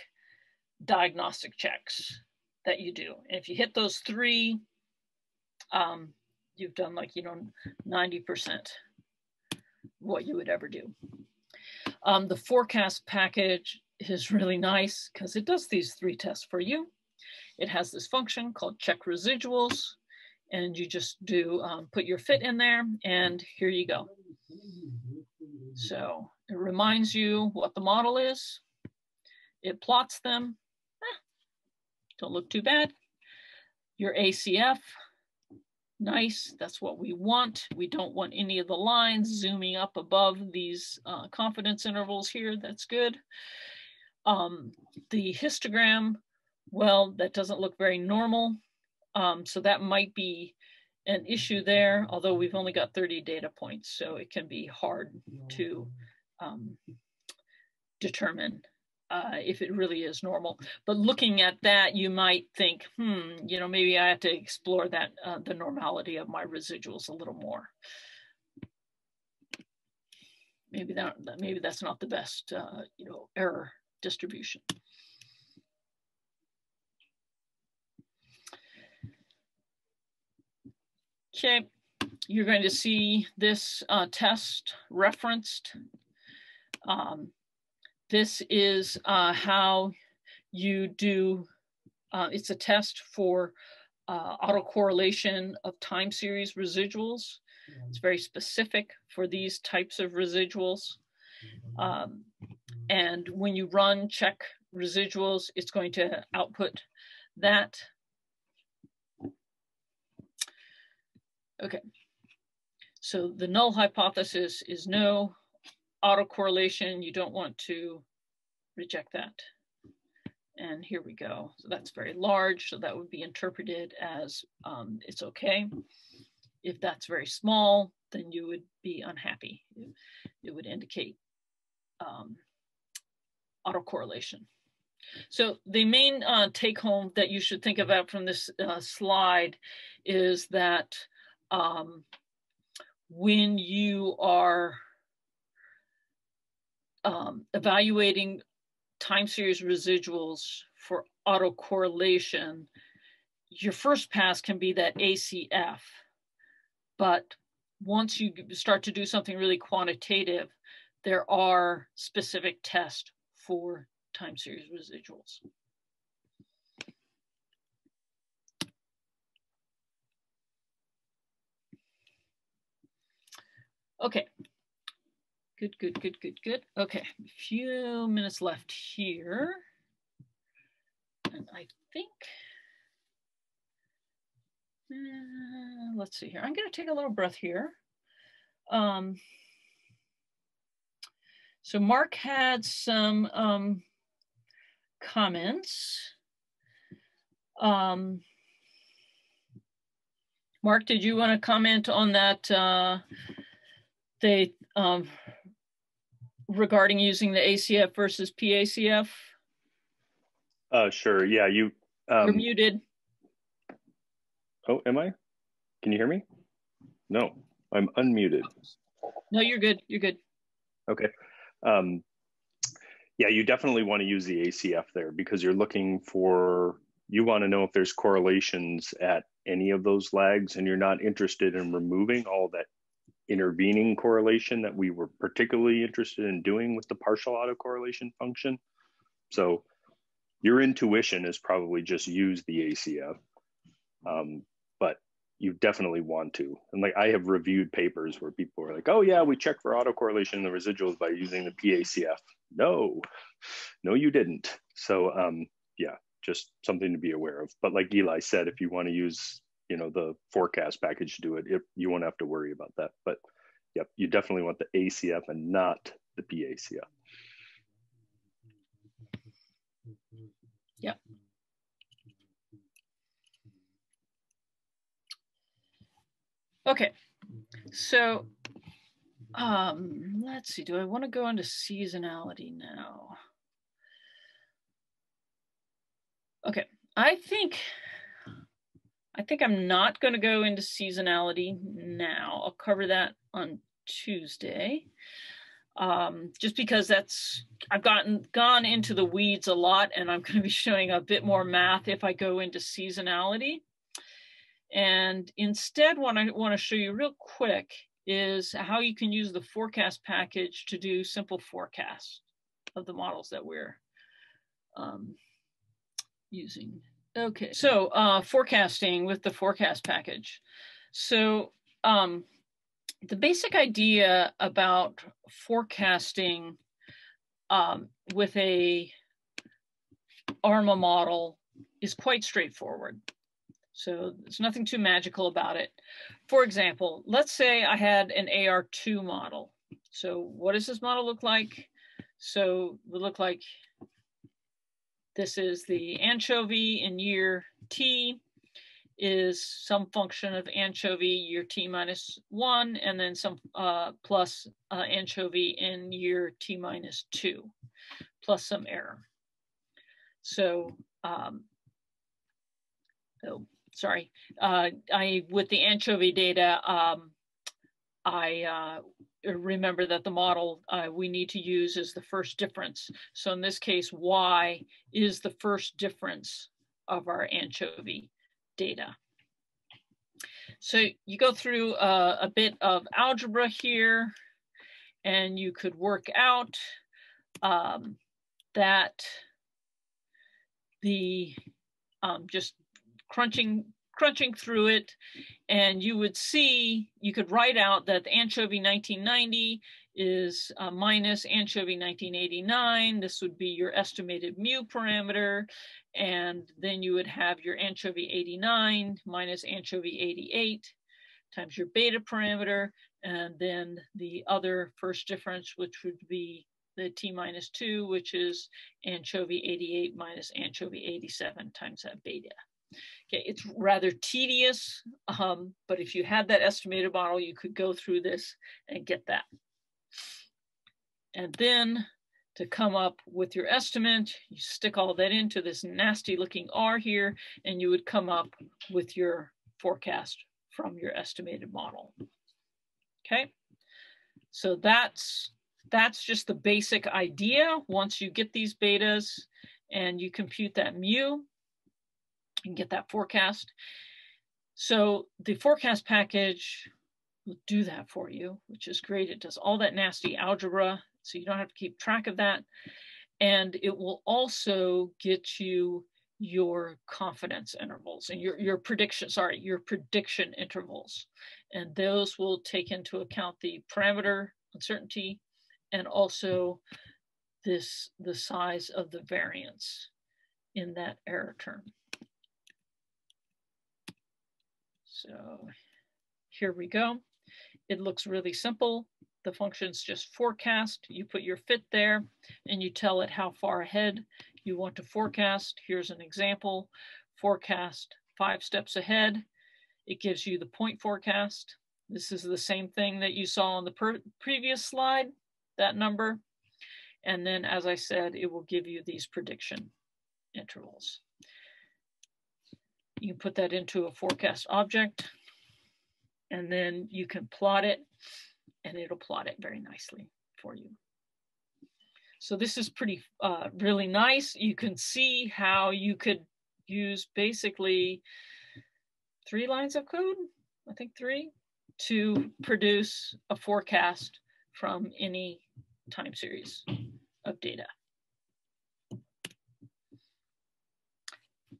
diagnostic checks that you do. And if you hit those three, you've done 90% what you would ever do. The forecast package is really nice because it does these three tests for you. It has this function called check residuals, and you just do put your fit in there, and here you go. So it reminds you what the model is. It plots them. Don't look too bad. Your ACF, nice, that's what we want. We don't want any of the lines zooming up above these confidence intervals here, that's good. The histogram, well, that doesn't look very normal. So that might be an issue there, although we've only got 30 data points, so it can be hard to determine if it really is normal. But looking at that, you might think, maybe I have to explore that, the normality of my residuals a little more. Maybe that's not the best, error distribution. Okay, you're going to see this test referenced. This is how you do, it's a test for autocorrelation of time series residuals. It's very specific for these types of residuals. And when you run check residuals, it's going to output that. Okay, so the null hypothesis is no autocorrelation. You don't want to reject that. And here we go. So that's very large. So that would be interpreted as it's okay. If that's very small, then you would be unhappy. It would indicate autocorrelation. So the main take home that you should think about from this slide is that when you are evaluating time series residuals for autocorrelation, your first pass can be that ACF. But once you start to do something really quantitative, there are specific tests for time series residuals. Okay, good. Okay, a few minutes left here. And I think, let's see here. I'm gonna take a little breath here. So Mark had some comments. Mark, did you want to comment on that? Regarding using the ACF versus PACF? Sure. Yeah, you're muted. Oh, am I? Can you hear me? No, I'm unmuted. No, you're good. You're good. Okay. Yeah, you definitely want to use the ACF there because you're looking for, you want to know if there's correlations at any of those lags, and you're not interested in removing all that intervening correlation that we were particularly interested in doing with the partial autocorrelation function. So your intuition is probably just use the ACF, but you definitely want to. And like I have reviewed papers where people are like, oh yeah, we checked for autocorrelation in the residuals by using the PACF. No, you didn't. So yeah, just something to be aware of. But like Eli said, if you want to use, you know, the forecast package to do it, you won't have to worry about that. But yep, you definitely want the ACF and not the PACF. Yep. Okay, so let's see, do I want to go into seasonality now? Okay, I think I'm not going to go into seasonality now. I'll cover that on Tuesday. Just because I've gone into the weeds a lot, and I'm going to be showing a bit more math if I go into seasonality. And instead, what I want to show you real quick is how you can use the forecast package to do simple forecasts of the models that we're using. Okay, so forecasting with the forecast package. So the basic idea about forecasting with a ARMA model is quite straightforward. So there's nothing too magical about it. For example, let's say I had an AR2 model. So what does this model look like? So it would look like this is the anchovy in year t is some function of anchovy year t minus 1, and then some plus anchovy in year t minus 2, plus some error. So, sorry, with the anchovy data, I remember that the model we need to use is the first difference. So in this case, y is the first difference of our anchovy data. So you go through a bit of algebra here, and you could work out that the just crunching crunching through it, and you would see, you could write out that the anchovy 1990 is minus anchovy 1989. This would be your estimated mu parameter. And then you would have your anchovy 89 minus anchovy 88 times your beta parameter. And then the other first difference, which would be the t minus 2, which is anchovy 88 minus anchovy 87 times that beta. Okay, it's rather tedious, but if you had that estimated model, you could go through this and get that. And then to come up with your estimate, you stick all that into this nasty looking R here, and you would come up with your forecast from your estimated model. Okay, so that's just the basic idea. Once you get these betas and you compute that mu, and get that forecast. So the forecast package will do that for you, which is great. It does all that nasty algebra, so you don't have to keep track of that. And it will also get you your confidence intervals and your prediction intervals. And those will take into account the parameter uncertainty and also the size of the variance in that error term. So here we go. It looks really simple. The function's just forecast. You put your fit there and you tell it how far ahead you want to forecast. Here's an example. Forecast 5 steps ahead. It gives you the point forecast. This is the same thing that you saw on the previous slide, that number. And then, as I said, it will give you these prediction intervals. You can put that into a forecast object, and then you can plot it, and it'll plot it very nicely for you. So this is pretty, really nice. You can see how you could use basically 3 lines of code, I think 3, to produce a forecast from any time series of data.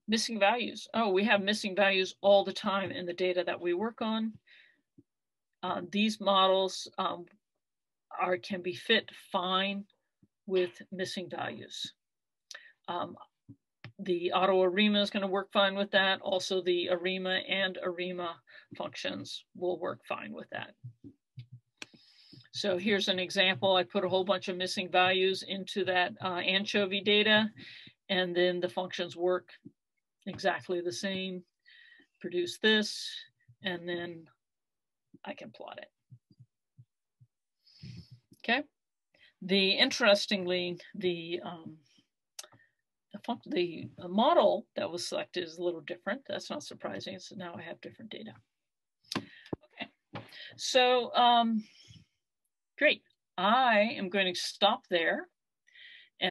Missing values. Oh, we have missing values all the time in the data that we work on. These models can be fit fine with missing values. The auto Arima is going to work fine with that. Also, the Arima and Arima functions will work fine with that. So here's an example. I put a whole bunch of missing values into that anchovy data, and then the functions work exactly the same. Produce this, and then I can plot it. Okay. Interestingly, the model that was selected is a little different. That's not surprising. So now I have different data. Okay. So great. I am going to stop there